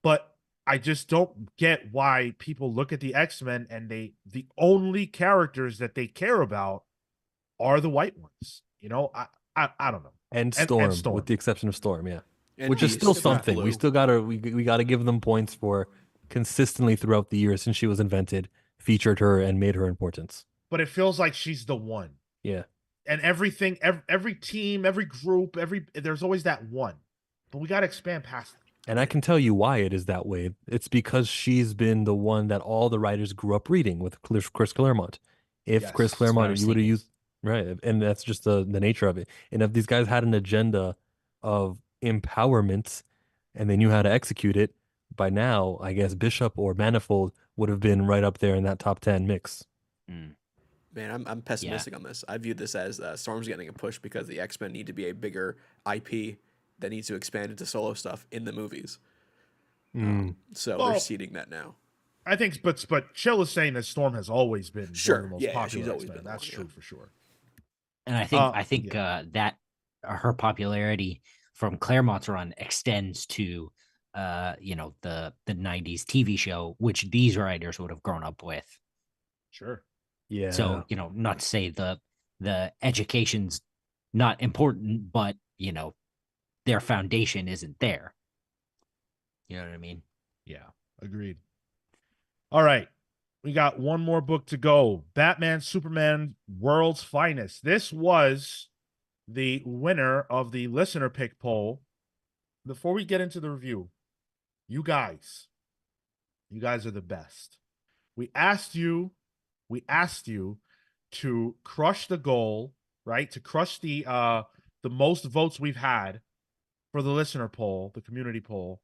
But I just don't get why people look at the X-Men and the only characters that they care about are the white ones. You know, I don't know. And Storm, with the exception of Storm, yeah. And Which is Beast, still if not something. We Blue. still gotta we gotta give them points for consistently throughout the years since she was invented, featured her and made her importance. But it feels like she's the one. Yeah. And everything, every team, every group, there's always that one. But we got to expand past it. And I can tell you why it is that way. It's because she's been the one that all the writers grew up reading with Chris Claremont. If Yes, Chris that's what I Claremont, was you would have thinking. used right, and that's just the nature of it. And if these guys had an agenda of empowerment and they knew how to execute it, by now, I guess Bishop or Manifold would have been right up there in that top 10 mix. Man, I'm pessimistic on this. I view this as Storm's getting a push because the X-Men need to be a bigger IP that needs to expand into solo stuff in the movies. So Well, they're seeding that now. I think, but Chill is saying that Storm has always been Sure, one of the most yeah, popular she's always X-Men. been the That's one, true yeah. for sure. And I think yeah. that her popularity from Claremont's run extends to the 90s TV show, which these writers would have grown up with. Sure. Yeah. So, not to say the education's not important, but their foundation isn't there. You know what I mean? Yeah, agreed. All right. We got one more book to go. Batman, Superman, World's Finest. This was the winner of the listener pick poll. Before we get into the review, you guys are the best. We asked you to crush the goal, right? To crush the most votes we've had for the listener poll, the community poll,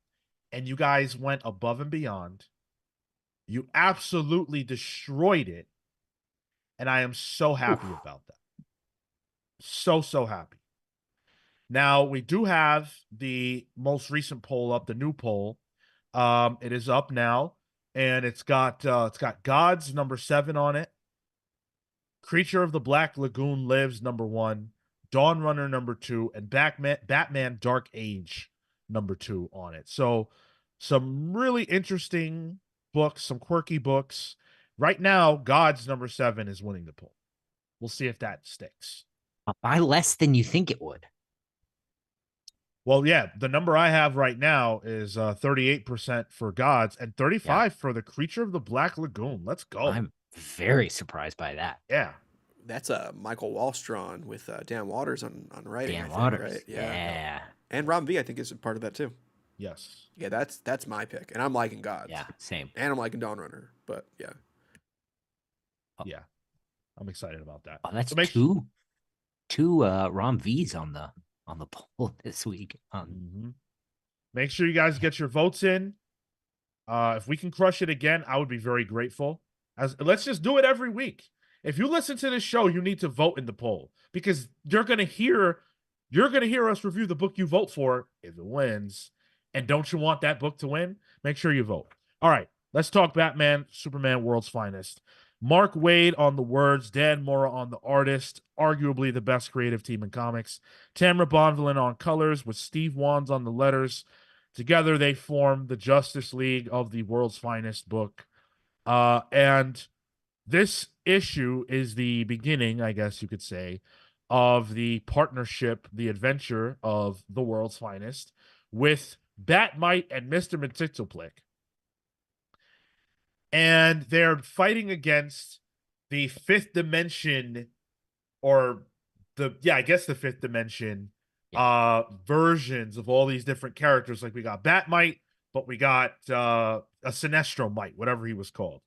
and you guys went above and beyond. You absolutely destroyed it. And I am so happy about that. So happy. Now, we do have the most recent poll up, the new poll. It is up now, and it's got Gods number 7 on it. Creature of the Black Lagoon Lives number 1, Dawn Runner number 2, and Batman Dark Age number 2 on it. So some really interesting books, some quirky books. Right now, Gods number 7 is winning the poll. We'll see if that sticks. By less than you think it would. Well, yeah, the number I have right now is 38% for Gods and 35 for the Creature of the Black Lagoon. Let's go. I'm very surprised by that. Yeah. That's Michael Wallstrawn with Dan Waters on writing. Dan I think, Waters, right? yeah. And Rob V, I think, is a part of that too. Yes. Yeah, that's my pick, and I'm liking Gods. Yeah, same. And I'm liking Dawn Runner, but yeah. Yeah. I'm excited about that. Oh, that's So two Rom V's on the poll this week. Make sure you guys get your votes in. If we can crush it again, I would be very grateful. Let's just do it every week. If you listen to this show, you need to vote in the poll because you're gonna hear us review the book you vote for if it wins. And don't you want that book to win? Make sure you vote. All right, let's talk Batman, Superman, World's Finest. Mark Waid on the words, Dan Mora on the artist, arguably the best creative team in comics. Tamara Bonvillain on colors with Steve Wands on the letters. Together they form the Justice League of the World's Finest book. And this issue is the beginning, I guess you could say, of the partnership, the adventure of the World's Finest with Batmite and Mr. Mxyzptlk. And they're fighting against the fifth dimension, or the fifth dimension versions of all these different characters. Like we got Batmite, but we got a Sinestro Mite, whatever he was called.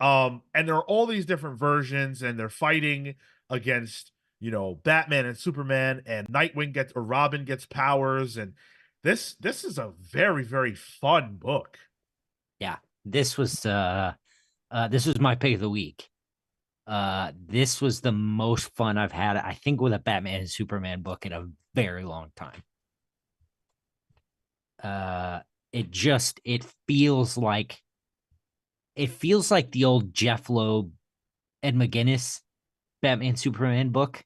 And there are all these different versions, and they're fighting against, Batman and Superman, and Robin gets powers, and this is a very, very fun book. Yeah. This was my pick of the week. This was the most fun I've had, I think, with a Batman and Superman book in a very long time. It feels like the old Jeff Loeb, Ed McGuinness Batman Superman book.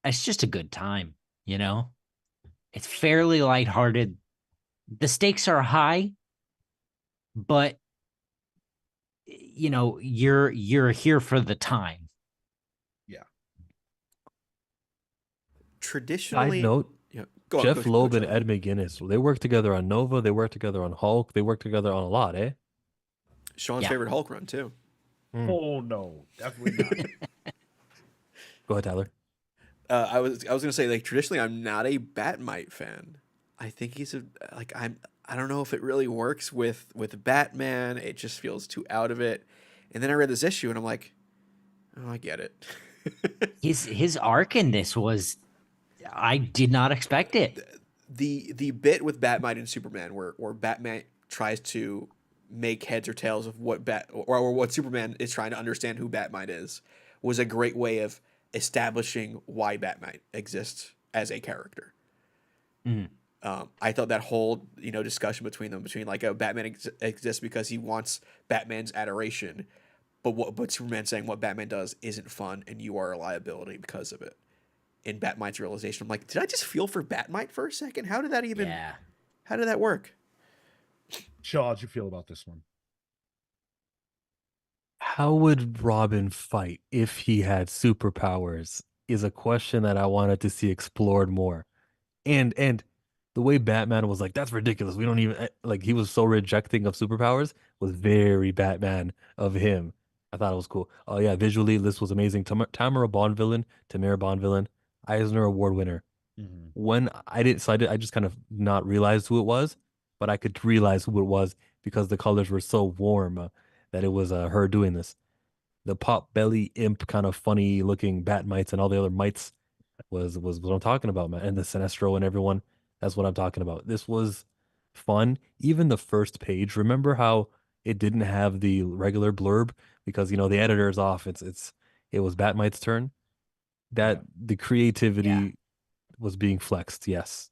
It's just a good time, It's fairly lighthearted. The stakes are high, but you're here for the time. Yeah. Traditionally, Side note, Jeff Loeb and John. Ed McGuinness, they work together on Nova, they work together on Hulk, they work together on a lot, eh? Sean's favorite Hulk run too. Oh no, definitely not. Go ahead, Tyler. I was gonna say, like, traditionally I'm not a Batmite fan. I think he's I don't know if it really works with Batman. It just feels too out of it. And then I read this issue and I'm like, oh, I get it. His arc in this was, I did not expect it. The bit with Batmite and Superman where Batman tries to make heads or tails of what what Superman is trying to understand who Batmite is was a great way of establishing why Batmite exists as a character. I thought that whole discussion between Batman exists because he wants Batman's adoration, but Superman saying what Batman does isn't fun and you are a liability because of it. In Batmite's realization, I'm like, did I just feel for Batmite for a second? How did that even? Yeah. How did that work? Shaw, how'd you feel about this one? How would Robin fight if he had superpowers is a question that I wanted to see explored more. And the way Batman was like, that's ridiculous. We don't even he was so rejecting of superpowers was very Batman of him. I thought it was cool. Oh yeah, visually this was amazing. Tamara Bonvillain, Eisner Award winner. Mm-hmm. When I just kind of not realized who it was, but I could realize who it was because the colors were so warm that it was her doing this. The pop belly imp kind of funny looking bat mites and all the other mites was what I'm talking about, man. And the Sinestro and everyone. That's what I'm talking about. This was fun. Even the first page. Remember how it didn't have the regular blurb because the editor's off. It was Batmite's turn. That the creativity was being flexed. Yes,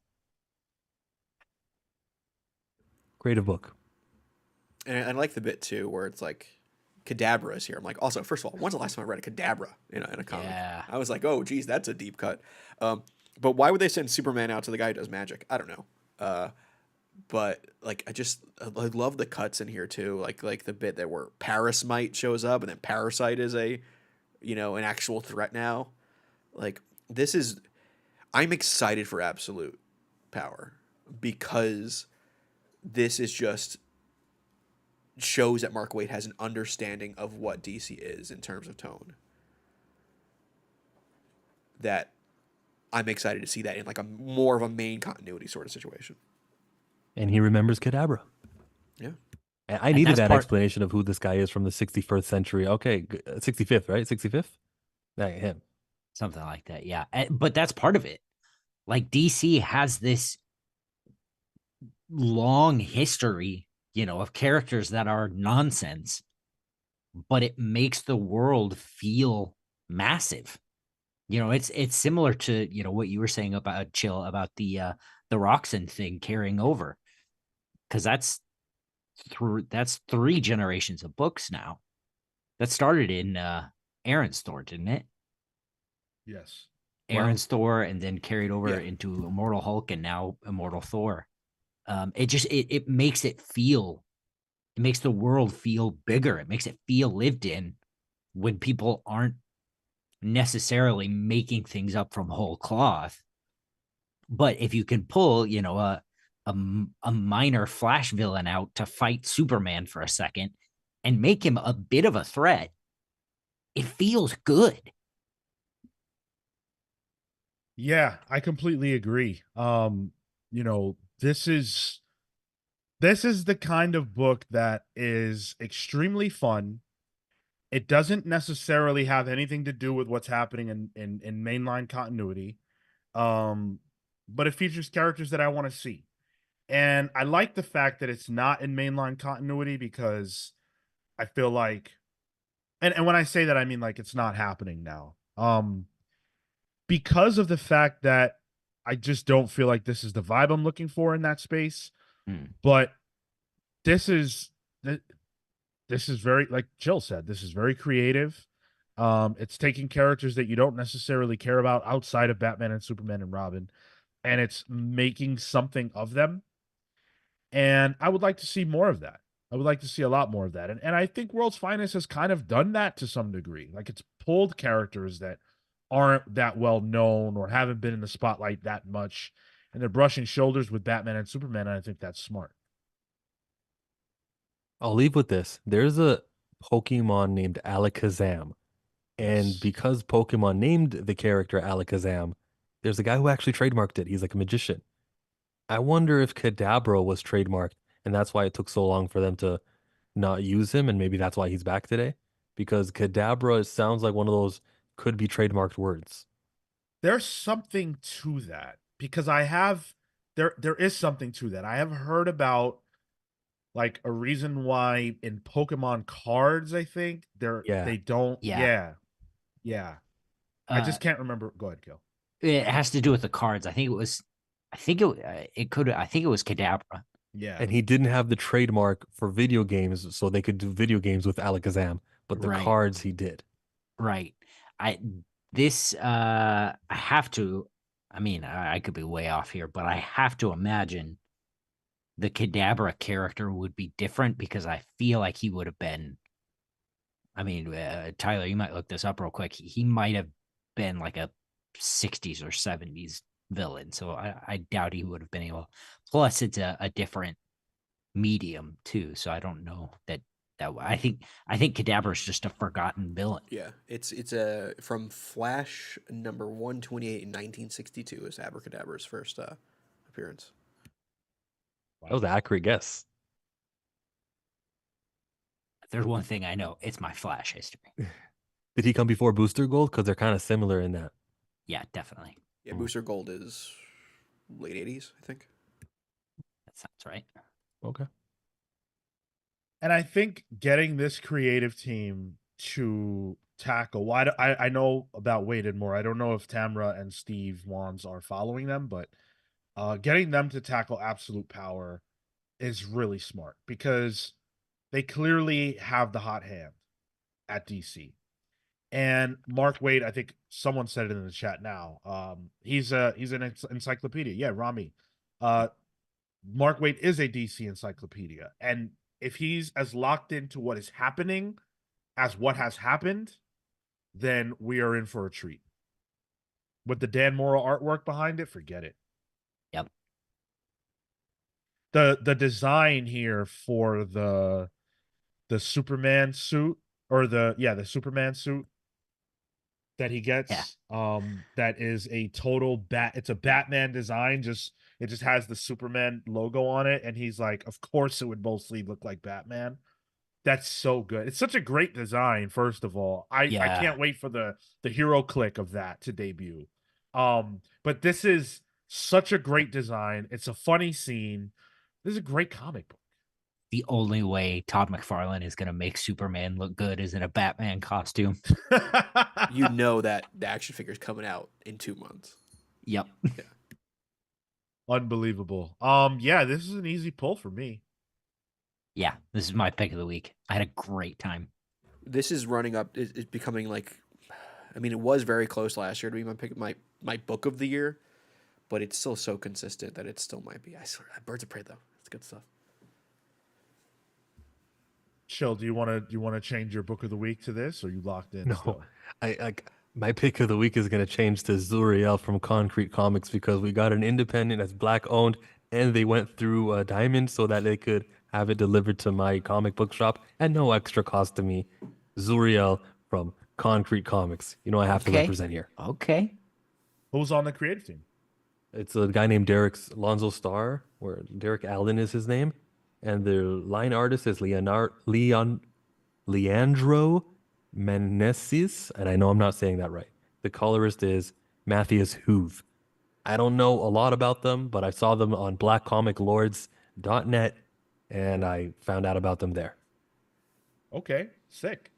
creative book. And I like the bit too where it's like Kadabra is here. I'm like, also, first of all, when's the last time I read a Kadabra in a comic? Yeah. I was like, oh, geez, that's a deep cut. But why would they send Superman out to the guy who does magic? I don't know. But like, I love the cuts in here too. Like the bit that where Parasite shows up and then Parasite is an actual threat now. Like I'm excited for Absolute Power because this is just shows that Mark Waid has an understanding of what DC is in terms of tone. That I'm excited to see that in like a more of a main continuity sort of situation. And he remembers Kadabra. Yeah. And I needed that explanation of who this guy is from the 61st century. Okay, 65th, right? 65th? Him. Something like that, yeah. But that's part of it. Like DC has this long history, of characters that are nonsense, but it makes the world feel massive. It's similar to, what you were saying about Chill, about the Roxxon thing carrying over. Because that's 3 generations of books now. That started in Aaron's Thor, didn't it? Yes. Aaron's Thor, and then carried over into Immortal Hulk and now Immortal Thor. It makes it makes the world feel bigger. It makes it feel lived in when people aren't necessarily making things up from whole cloth. But if you can pull, a minor Flash villain out to fight Superman for a second and make him a bit of a threat, it feels good. Yeah, I completely agree. This is the kind of book that is extremely fun. It doesn't necessarily have anything to do with what's happening in mainline continuity. But it features characters that I want to see. And I like the fact that it's not in mainline continuity because I feel like and when I say that I mean like it's not happening now. Because of the fact that I just don't feel like this is the vibe I'm looking for in that space. But this is very, like Jill said, this is very creative. It's taking characters that you don't necessarily care about outside of Batman and Superman and Robin, and it's making something of them. And I would like to see more of that. I would like to see a lot more of that. And I think World's Finest has kind of done that to some degree. Like it's pulled characters that aren't that well known or haven't been in the spotlight that much, and they're brushing shoulders with Batman and Superman, and I think that's smart. I'll leave with this. There's a Pokemon named Alakazam. And because Pokemon named the character Alakazam, there's a guy who actually trademarked it. He's like a magician. I wonder if Kadabra was trademarked, and that's why it took so long for them to not use him, and maybe that's why he's back today. Because Kadabra sounds like one of those could be trademarked words. There's something to that because there is something to that. I have heard about like a reason why in Pokemon cards, I think they don't. Yeah. I just can't remember. Go ahead, Cale. It has to do with the cards. I think it was Kadabra. Yeah. And he didn't have the trademark for video games, so they could do video games with Alakazam, but the cards he did. Right. I have to, I mean, I could be way off here, but I have to imagine the Kadabra character would be different because I feel like he would have been, I mean, Tyler, you might look this up real quick. He might have been like a 60s or 70s villain. So I doubt he would have been able. Plus, it's a different medium too. So I don't know that I think Kadabra is just a forgotten villain. Yeah, it's from Flash number 128 in 1962 is Abracadabra's first appearance. That was an accurate guess. If there's one thing I know, it's my Flash history. Did he come before Booster Gold? Because they're kind of similar in that. Yeah, definitely. Yeah, Booster Gold is late 80s, I think. That sounds right. Okay. And I think getting this creative team to tackle, I know about Wade and Moore. I don't know if Tamra and Steve Wands are following them, but getting them to tackle Absolute Power is really smart because they clearly have the hot hand at DC. And Mark Wade, I think someone said it in the chat now. He's an encyclopedia. Yeah, Rami. Mark Wade is a DC encyclopedia. And if he's as locked into what is happening as what has happened, then we are in for a treat. With the Dan Morrow artwork behind it, forget it. Yep. The design here for the Superman suit, or the Superman suit that he gets, that is a total it's a Batman design, it just has the Superman logo on it, and he's like, of course it would mostly look like Batman. That's so good. It's such a great design, first of all. I can't wait for the hero click of that to debut. But this is such a great design. It's a funny scene. This is a great comic book. The only way Todd McFarlane is going to make Superman look good is in a Batman costume. You know that the action figure is coming out in 2 months. Yep. Yeah. Unbelievable. Yeah, this is an easy pull for me. Yeah, this is my pick of the week. I had a great time. This is running up. It's becoming like, I mean, it was very close last year to be my pick, my book of the year, but it's still so consistent that it still might be. I swear, Birds of Prey though, it's good stuff. Chill, do you want to change your book of the week to this, or are you locked in? No, still? My pick of the week is going to change to Zuriel from Concrete Comics because we got an independent that's Black owned, and they went through Diamond so that they could have it delivered to my comic book shop at no extra cost to me. Zuriel from Concrete Comics. You know I have to represent here. Okay. Who's on the creative team? It's a guy named Lonzo Starr, or Derek Allen is his name, and the line artist is Leandro Meneses, and I know I'm not saying that right. The colorist is Matthias Hoove. I don't know a lot about them, but I saw them on blackcomiclords.net, and I found out about them there. Okay, sick.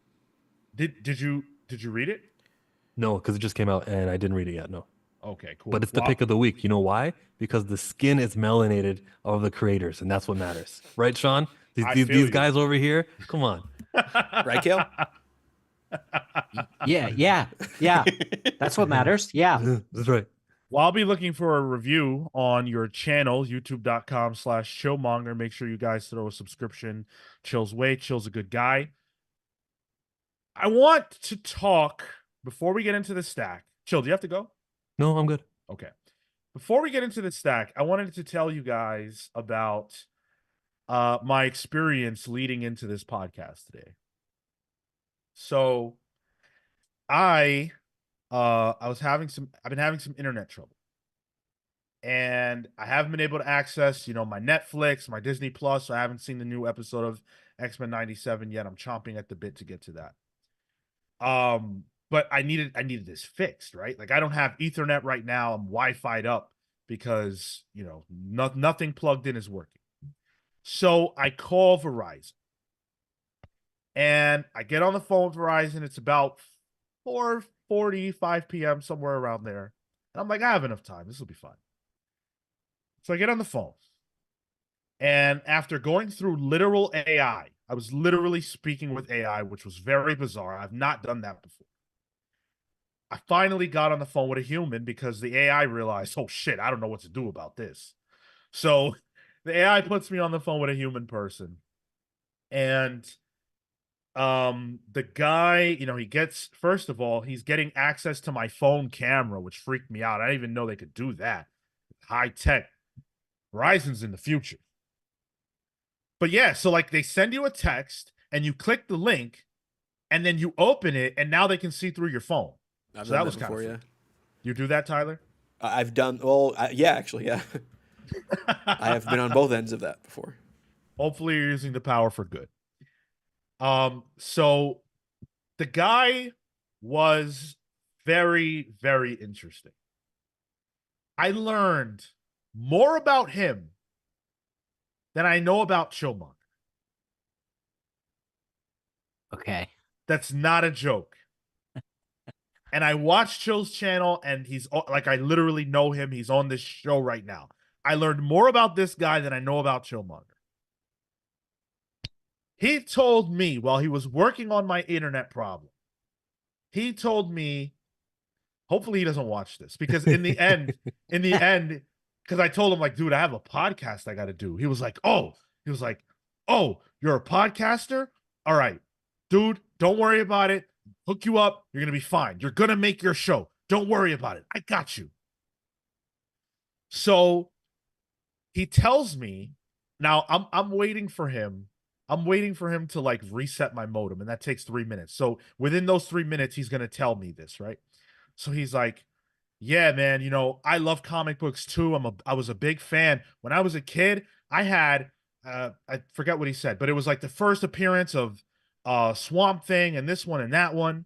Did you read it? No, because it just came out, and I didn't read it yet, no. Okay, cool. But it's the pick of the week. You know why? Because the skin is melanated of the creators, and that's what matters. Right, Sean? These guys over here, come on. Right, Cale? Yeah. That's what matters. Yeah. That's right. Well, I'll be looking for a review on your channel, youtube.com/Chillmonger. Make sure you guys throw a subscription Chill's way. Chill's a good guy. I want to talk, before we get into the stack. Chill, do you have to go? No, I'm good. Okay. Before we get into the stack, I wanted to tell you guys about my experience leading into this podcast today. So I've been having some internet trouble. And I haven't been able to access, my Netflix, my Disney Plus. So I haven't seen the new episode of X-Men 97 yet. I'm chomping at the bit to get to that. But I needed this fixed, right? Like, I don't have Ethernet right now. I'm Wi-Fi'd up because, nothing plugged in is working. So I call Verizon. And I get on the phone with Verizon. It's about 4:45 p.m., somewhere around there. And I'm like, I have enough time. This will be fine. So I get on the phone. And after going through literal AI, I was literally speaking with AI, which was very bizarre. I've not done that before. I finally got on the phone with a human because the AI realized, oh shit, I don't know what to do about this. So the AI puts me on the phone with a human person. And the guy, he gets, first of all, he's getting access to my phone camera, which freaked me out. I didn't even know they could do that. High tech. Verizon's in the future. But yeah, so like they send you a text and you click the link and then you open it and now they can see through your phone. I've so done that was before, kind of yeah. You do that, Tyler? I've done, yeah, actually, yeah. I have been on both ends of that before. Hopefully you're using the power for good. So the guy was very, very interesting. I learned more about him than I know about Chillmonger. Okay. That's not a joke. And I watch Chill's channel, and he's like, I literally know him. He's on this show right now. I learned more about this guy than I know about Chillmonger. He told me while he was working on my internet problem, he told me, hopefully he doesn't watch this, because in the end, because I told him, like, dude, I have a podcast I got to do. He was like, oh, you're a podcaster? All right, dude, don't worry about it. Hook you up. You're going to be fine. You're going to make your show. Don't worry about it. I got you. So he tells me, now I'm waiting for him. I'm waiting for him to like reset my modem, and that takes 3 minutes. So within those 3 minutes, he's going to tell me this, right? So he's like, yeah, man, you know, I love comic books too. I was a big fan. When I was a kid, I had I forget what he said, but it was like the first appearance of Swamp Thing and this one and that one.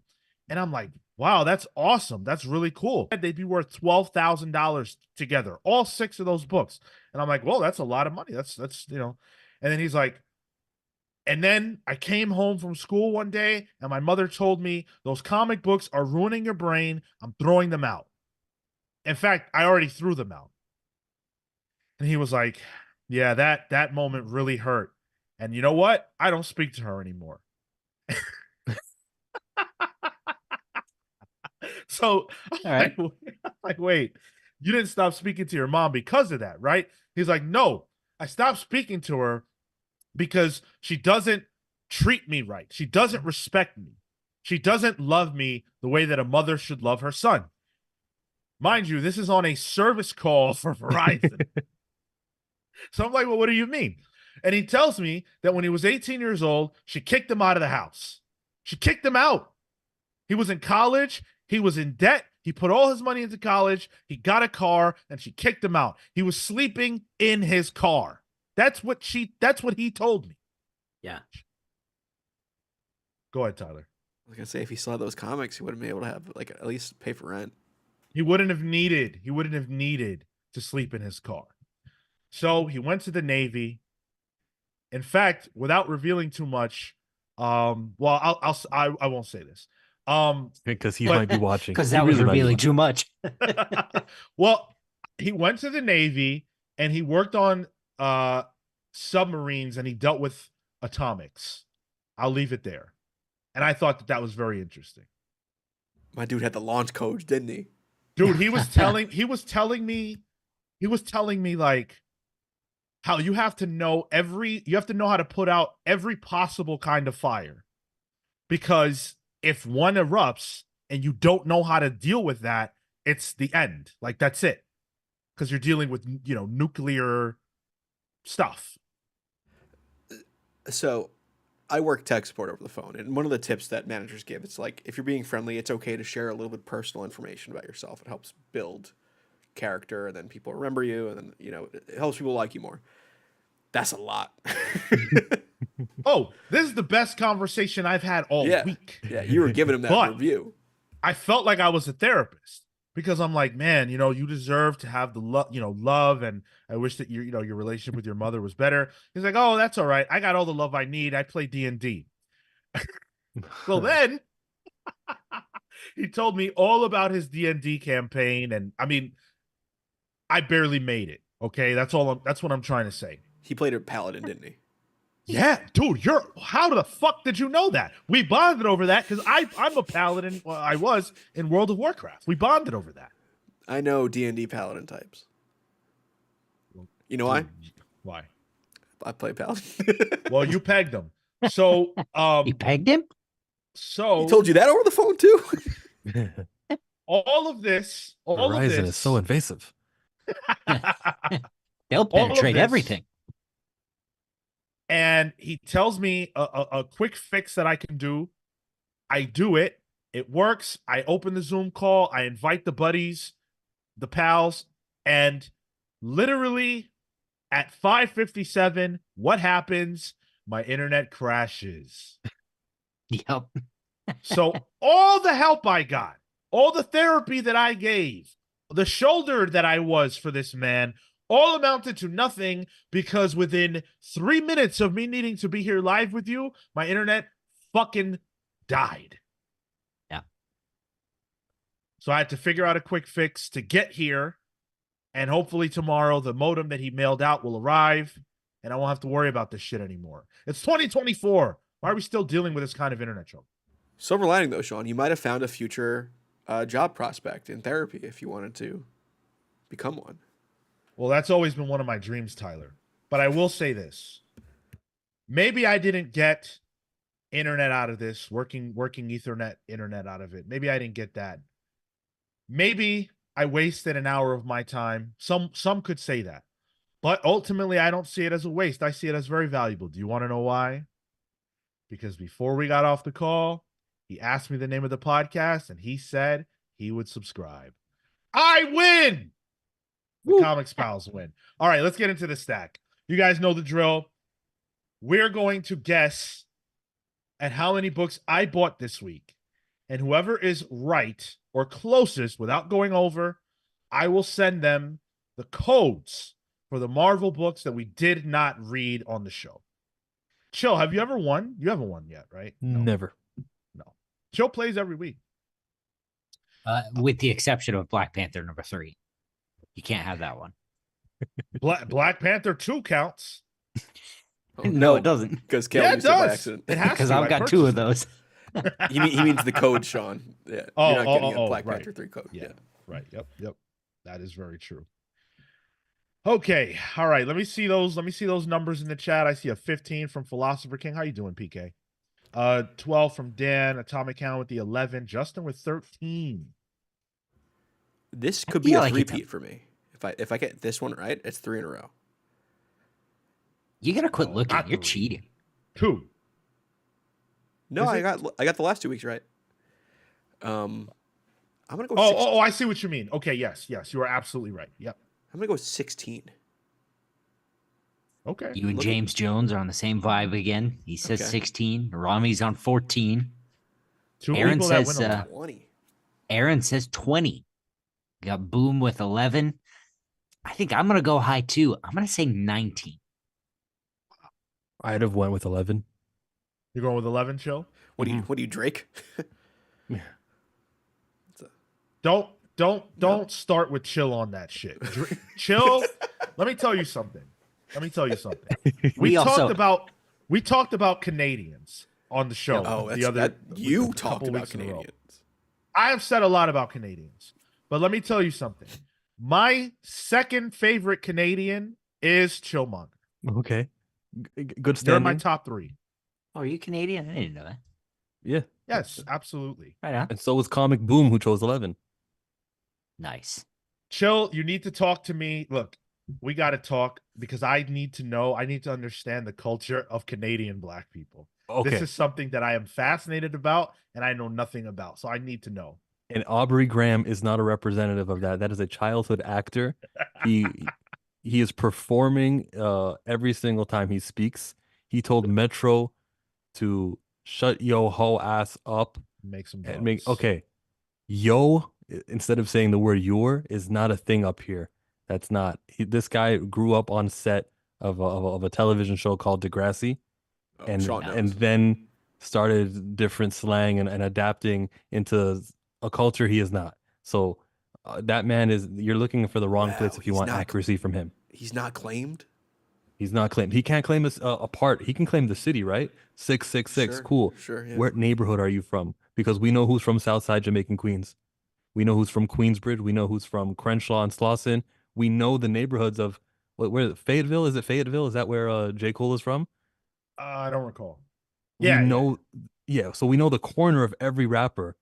And I'm like, wow, that's awesome. That's really cool. They'd be worth $12,000 together, all 6 of those books. And I'm like, well, that's a lot of money. That's you know. And then he's like, and then I came home from school one day, and my mother told me, those comic books are ruining your brain. I'm throwing them out. In fact, I already threw them out. And he was like, yeah, that moment really hurt. And you know what? I don't speak to her anymore. So All right. I'm like, wait, you didn't stop speaking to your mom because of that, right? He's like, no, I stopped speaking to her because she doesn't treat me right. She doesn't respect me. She doesn't love me the way that a mother should love her son. Mind you, this is on a service call for Verizon. So I'm like, well, what do you mean? And he tells me that when he was 18 years old, she kicked him out of the house. She kicked him out. He was in college. He was in debt. He put all his money into college. He got a car, and she kicked him out. He was sleeping in his car. That's what he told me. Yeah. Go ahead, Tyler. I was gonna say, if he still had those comics, he would have been able to have like at least pay for rent. He wouldn't have needed to sleep in his car. So he went to the Navy. In fact, without revealing too much, well, I won't say this. Because he might be watching. Because He that was really might be revealing watching. too much. Well, he went to the Navy and he worked on submarines, and he dealt with atomics. I'll leave it there. And I thought that was very interesting. My dude had the launch codes, didn't he? Dude, he was telling me like how you have to know how to put out every possible kind of fire. Because if one erupts and you don't know how to deal with that, it's the end. Like, that's it. Because you're dealing with, you know, nuclear stuff. So I work tech support over the phone, and one of the tips that managers give, it's like, if you're being friendly, it's okay to share a little bit personal information about yourself. It helps build character, and then people remember you, and then, you know, it helps people like you more. That's a lot. Oh, this is the best conversation I've had all week. Yeah, you were giving him that But review. I felt like I was a therapist, because I'm like, man, you know, you deserve to have the love, and I wish that your relationship with your mother was better. He's like, oh, that's all right. I got all the love I need. I play D&D. Well, then he told me all about his D&D campaign, and I mean, I barely made it. Okay, that's what I'm trying to say. He played a paladin, didn't he? Yeah, dude, how the fuck did you know that? We bonded over that because I'm a paladin. Well, I was in World of Warcraft. We bonded over that. I know D&D paladin types. You know why? Why? I play paladin. Well, you pegged him. So You pegged him? So he told you that over the phone too? all of this Verizon is so invasive. They'll penetrate everything. And he tells me a quick fix that I can do. I do it. It works. I open the Zoom call. I invite the buddies, the pals, and literally at 5:57, what happens? My internet crashes. Yep. So all the help I got, all the therapy that I gave, the shoulder that I was for this man, all amounted to nothing, because within 3 minutes of me needing to be here live with you, my internet fucking died. Yeah. So I had to figure out a quick fix to get here. And hopefully tomorrow the modem that he mailed out will arrive and I won't have to worry about this shit anymore. It's 2024. Why are we still dealing with this kind of internet trouble? Silver lining, though, Sean, you might have found a future job prospect in therapy if you wanted to become one. Well, that's always been one of my dreams, Tyler. But I will say this. Maybe I didn't get internet out of this, working Ethernet internet out of it. Maybe I didn't get that. Maybe I wasted an hour of my time. Some could say that. But ultimately, I don't see it as a waste. I see it as very valuable. Do you want to know why? Because before we got off the call, he asked me the name of the podcast, and he said he would subscribe. I win! The Woo. Comics Pals win. All right, let's get into the stack. You guys know the drill. We're going to guess at how many books I bought this week. And whoever is right or closest without going over, I will send them the codes for the Marvel books that we did not read on the show. Chill, have you ever won? You haven't won yet, right? No. Never. No. Chill plays every week. With the exception of Black Panther number 3. You can't have that one. Black Panther 2 counts. Oh, No, it doesn't. Because Cale Yeah, it used it by does. accident. It has Because to. I've I got 2 of purchased those. he means the code, Sean. Yeah, Oh, you're not getting a oh, Black right. Panther 3 code. Yeah. Right. Yep. That is very true. Okay. All right. Let me see those numbers in the chat. I see a 15 from Philosopher King. How you doing, PK? 12 from Dan, Atomic Hound with the 11, Justin with 13. This could be feel a like repeat for me. If I get this one right, it's 3 in a row. You gotta quit looking. not You're 3. cheating. 2. No, Is I it? got the last 2 weeks right. I'm gonna go. Oh, I see what you mean. Okay, yes, you are absolutely right. Yep. I'm gonna go 16. Okay. You and Look at- James Jones are on the same vibe again. He says Okay. 16. Rami's on 14. 2 Aaron people that says, win a lot. 20. Aaron says 20. Got Boom with 11. I think I'm gonna go high too. I'm gonna say 19. I'd have went with 11. You're going with 11, Chill? What do you, Drake? Yeah. Don't start with Chill on that shit. Chill, let me tell you something. We talked about Canadians on the show. You talked couple about weeks in a row. Canadians. I have said a lot about Canadians, but let me tell you something. My second favorite Canadian is Chillmonger. Okay. Good They're standing. my top 3. Oh, are you Canadian? I didn't know that. Yeah. Yes, absolutely. Right on. And so was Comic Boom, who chose 11. Nice. Chill, you need to talk to me. Look, we got to talk because I need to know. I need to understand the culture of Canadian Black people. Okay. This is something that I am fascinated about and I know nothing about. So I need to know. And Aubrey Graham is not a representative of that. That is a childhood actor. He is performing every single time he speaks. He told Metro to shut yo ho ass up. Make some And bucks. okay. Yo, instead of saying the word your, is not a thing up here. That's not. This guy grew up on set of a television show called Degrassi, Oh, Sean knows. and then started different slang and adapting into a culture he is not. So that man you're looking for the wrong place if you want accuracy from him. He's not claimed. He's not claimed. He can't claim us a part. He can claim the city, right? 666. Sure, Cool. sure, yeah. What neighborhood are you from? Because we know who's from Southside Jamaican Queens. We know who's from Queensbridge. We know who's from Crenshaw and Slauson. We know the neighborhoods of where Fayetteville. Is it Fayetteville? Is that where J. Cole is from? I don't recall. We know, yeah. So we know the corner of every rapper,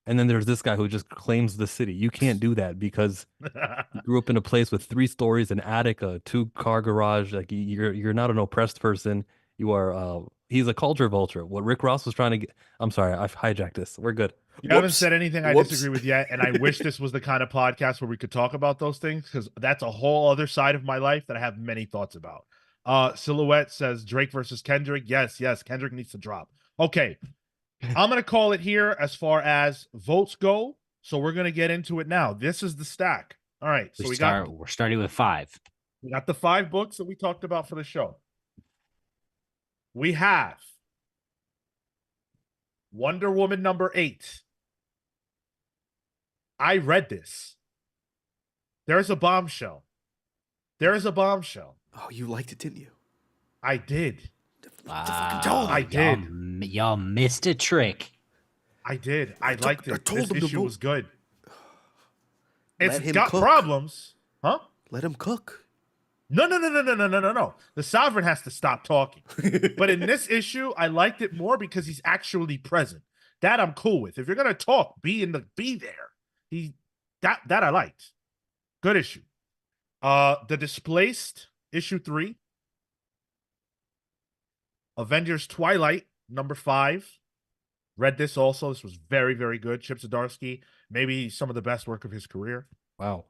and then there's this guy who just claims the city. You can't do that because you grew up in a place with 3 stories, an attic, a 2-car garage. Like you're not an oppressed person. You are. He's a culture vulture. What Rick Ross was trying to get. I'm sorry, I've hijacked this. We're good. You haven't said anything I disagree with yet, and I wish this was the kind of podcast where we could talk about those things because that's a whole other side of my life that I have many thoughts about. Silhouette says Drake versus Kendrick. Yes, Kendrick needs to drop. Okay, I'm going to call it here as far as votes go, so we're going to get into it now. This is the stack. All right, so We're starting with 5. We got the 5 books that we talked about for the show. We have Wonder Woman number 8. I read this. There's a bombshell. There is a bombshell. Oh, you liked it, didn't you? I did. Fucking told I him. did. Y'all missed a trick. I did. I liked it. told This him to issue vote. was good. Let It's him got cook. problems. Huh? Let him cook. No. The Sovereign has to stop talking. But in this issue, I liked it more because he's actually present. That I'm cool with. If you're gonna talk, be there. That I liked. Good issue. The Displaced, issue 3. Avengers Twilight, number 5. Read this also. This was very, very good. Chip Zdarsky, maybe some of the best work of his career. Wow.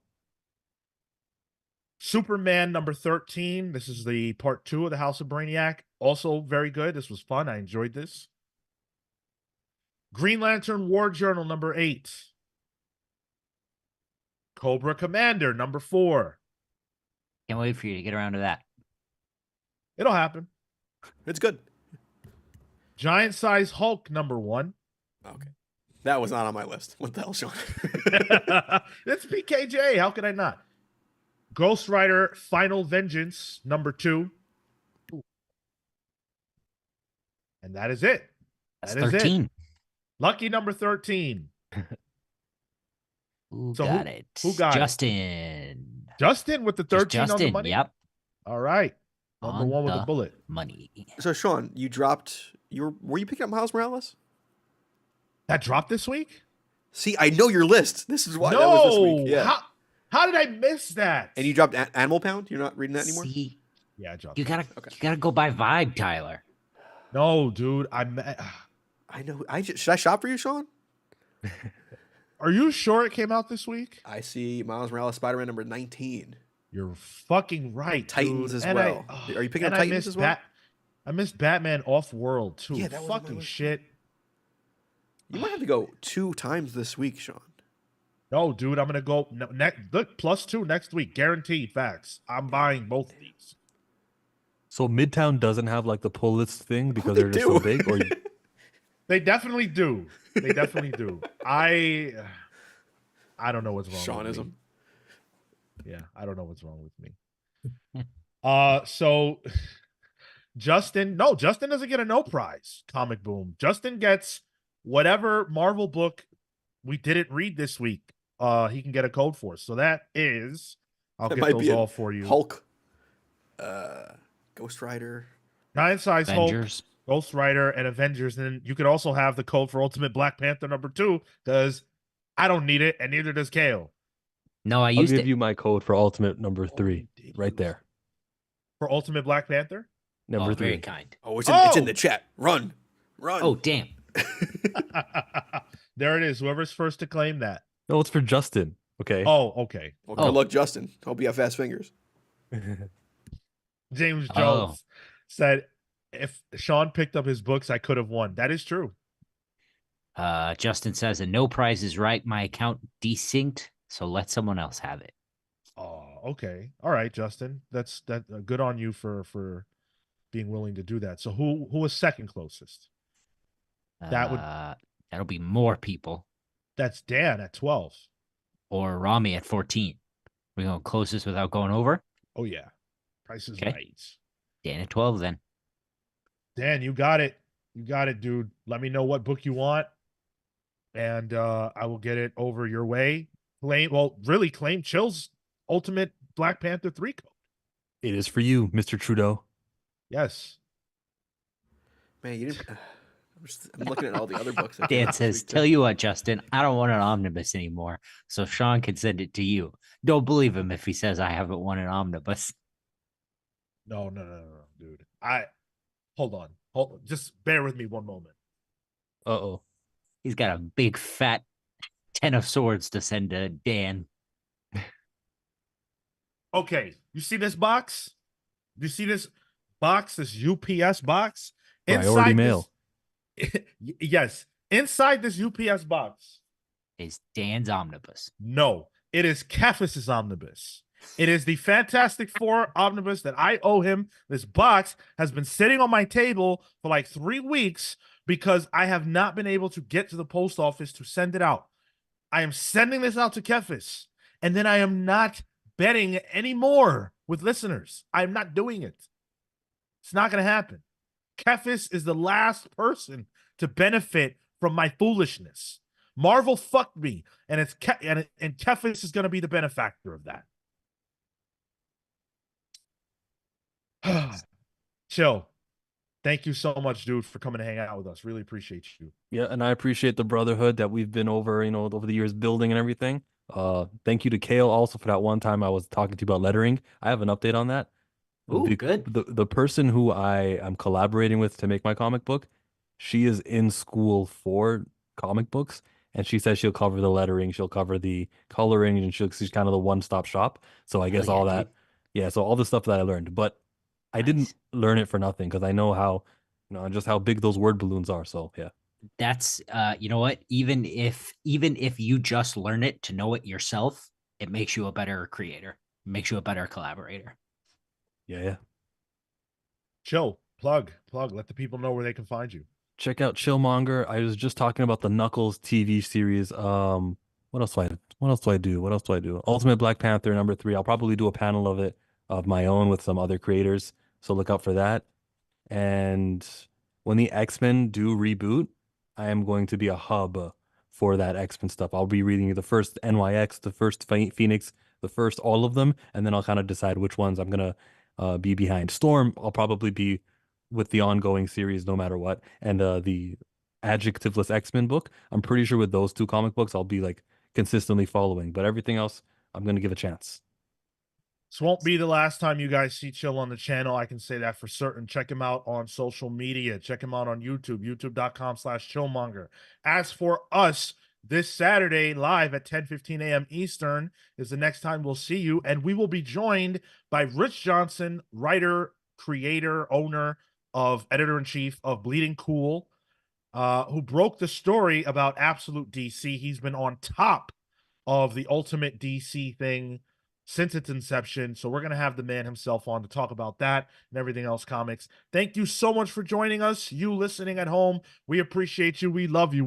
Superman number 13. This is the part 2 of the House of Brainiac. Also very good. This was fun. I enjoyed this. Green Lantern War Journal number 8. Cobra Commander number 4. Can't wait for you to get around to that. It'll happen. It's good. Giant Size Hulk number 1. Okay. That was not on my list. What the hell, Sean? That's PKJ. How could I not? Ghost Rider Final Vengeance number 2. And that is it. That's That is it. 13. Lucky number 13. Who So got it? who got it? Justin. Justin with the Just 13 on the Justin. money. Yep. All right. Number On 1 with the a bullet. money. So, Sean, you dropped. Were you picking up Miles Morales? That dropped this week? See, I know your list. This is why No. that was this week. Yeah. How did I miss that? And you dropped Animal Pound. You're not reading that anymore. See, Yeah, I dropped you it. gotta go by vibe, Tyler. No, dude. I know. Should I shop for you, Sean? Are you sure it came out this week? I see Miles Morales Spider-Man number 19. You're fucking right. Titans dude. as And well. Are you picking up and Titans as well? I missed Batman Off-World too. Yeah, that was on my fucking list. shit. You might have to go 2 times this week, Sean. No, dude, I'm gonna go look +2 next week, guaranteed. Facts. I'm buying both of these. So Midtown doesn't have like the pull list thing because they they're just so do. big, or They definitely do. They definitely do. I don't know what's wrong. With Seanism. me. Yeah, I don't know what's wrong with me. So Justin doesn't get a no prize. Comic Boom. Justin gets whatever Marvel book we didn't read this week. He can get a code for. So that is, I'll That get might those be all for you. Hulk, Ghost Rider. Giant Size Hulk, Avengers. Ghost Rider, and Avengers. And then you could also have the code for Ultimate Black Panther number 2 because I don't need it, and neither does Cale. No, I I'll used give it. you my code for Ultimate number 3 right there. For Ultimate Black Panther? Number Oh, 3. very kind. Oh, it's in Oh! the chat. Run. Oh, damn. There it is. Whoever's first to claim that. No, it's for Justin. Okay. Oh, okay. Well, good luck, Justin. Hope you have fast fingers. James Oh. Jones said, if Sean picked up his books, I could have won. That is true. Justin says, a no prize is right. My account desynced, so let someone else have it. Oh, okay. All right, Justin. That's good on you for being willing to do that. So who was second closest? That would- That'll be more people. That's Dan at 12. Or Rami at 14. We're going closest without going over? Oh yeah. Price is Okay. right. Dan at 12 then. Dan, you got it. You got it, dude. Let me know what book you want. And I will get it over your way. Claim Chill's Ultimate Black Panther 3 code. It is for you, Mr. Trudeau. Yes. Man, you didn't. I'm looking at all the other books. I Dan got says, this week, tell you what, Justin, I don't want an omnibus anymore. So Sean can send it to you. Don't believe him if he says I haven't won an omnibus. No, dude. Hold on. Just bear with me one moment. Uh-oh. He's got a big fat 10 of swords to send to Dan. Okay, you see this box? You see this box, this UPS box? Priority mail. Yes. Inside this UPS box. Is Dan's omnibus. No, it is Cephas's omnibus. It is the Fantastic Four omnibus that I owe him. This box has been sitting on my table for like 3 weeks because I have not been able to get to the post office to send it out. I am sending this out to Kefis, and then I am not betting anymore with listeners. I'm not doing it. It's not going to happen. Kefis is the last person to benefit from my foolishness. Marvel fucked me, and Kefis is going to be the benefactor of that. Chill. Thank you so much, dude, for coming to hang out with us. Really appreciate you. Yeah, and I appreciate the brotherhood that we've been over, over the years building and everything. Thank you to Cale also for that one time I was talking to you about lettering. I have an update on that. Ooh, good. The person who I am collaborating with to make my comic book, she is in school for comic books, and she says she'll cover the lettering, she'll cover the coloring, and she's kind of the one-stop shop. So I Hell guess yeah, all dude. that, yeah. So all the stuff that I learned, but I didn't Nice. learn it for nothing because I know how, just how big those word balloons are. So yeah. That's you know what? Even if you just learn it to know it yourself, it makes you a better creator. It makes you a better collaborator. Yeah, yeah. Chill. Plug. Let the people know where they can find you. Check out Chillmonger. I was just talking about the Knuckles TV series. What else do I do? What else do I do? Ultimate Black Panther #3. I'll probably do a panel of it of my own with some other creators. So look out for that. And when the X-Men do reboot, I am going to be a hub for that X-Men stuff. I'll be reading the first NYX, the first Phoenix, the first all of them, and then I'll kind of decide which ones I'm gonna be behind. Storm, I'll probably be with the ongoing series no matter what. And the adjectiveless X-Men book, I'm pretty sure with those two comic books, I'll be like consistently following. But everything else, I'm gonna give a chance. This won't be the last time you guys see Chill on the channel. I can say that for certain. Check him out on social media. Check him out on YouTube, youtube.com/Chillmonger. As for us, this Saturday live at 10:15 a.m. Eastern is the next time we'll see you. And we will be joined by Rich Johnston, writer, creator, owner of editor-in-chief of Bleeding Cool, who broke the story about Absolute DC. He's been on top of the Ultimate DC thing since its inception. So we're going to have the man himself on to talk about that and everything else comics. Thank you so much for joining us. You listening at home, we appreciate you. We love you.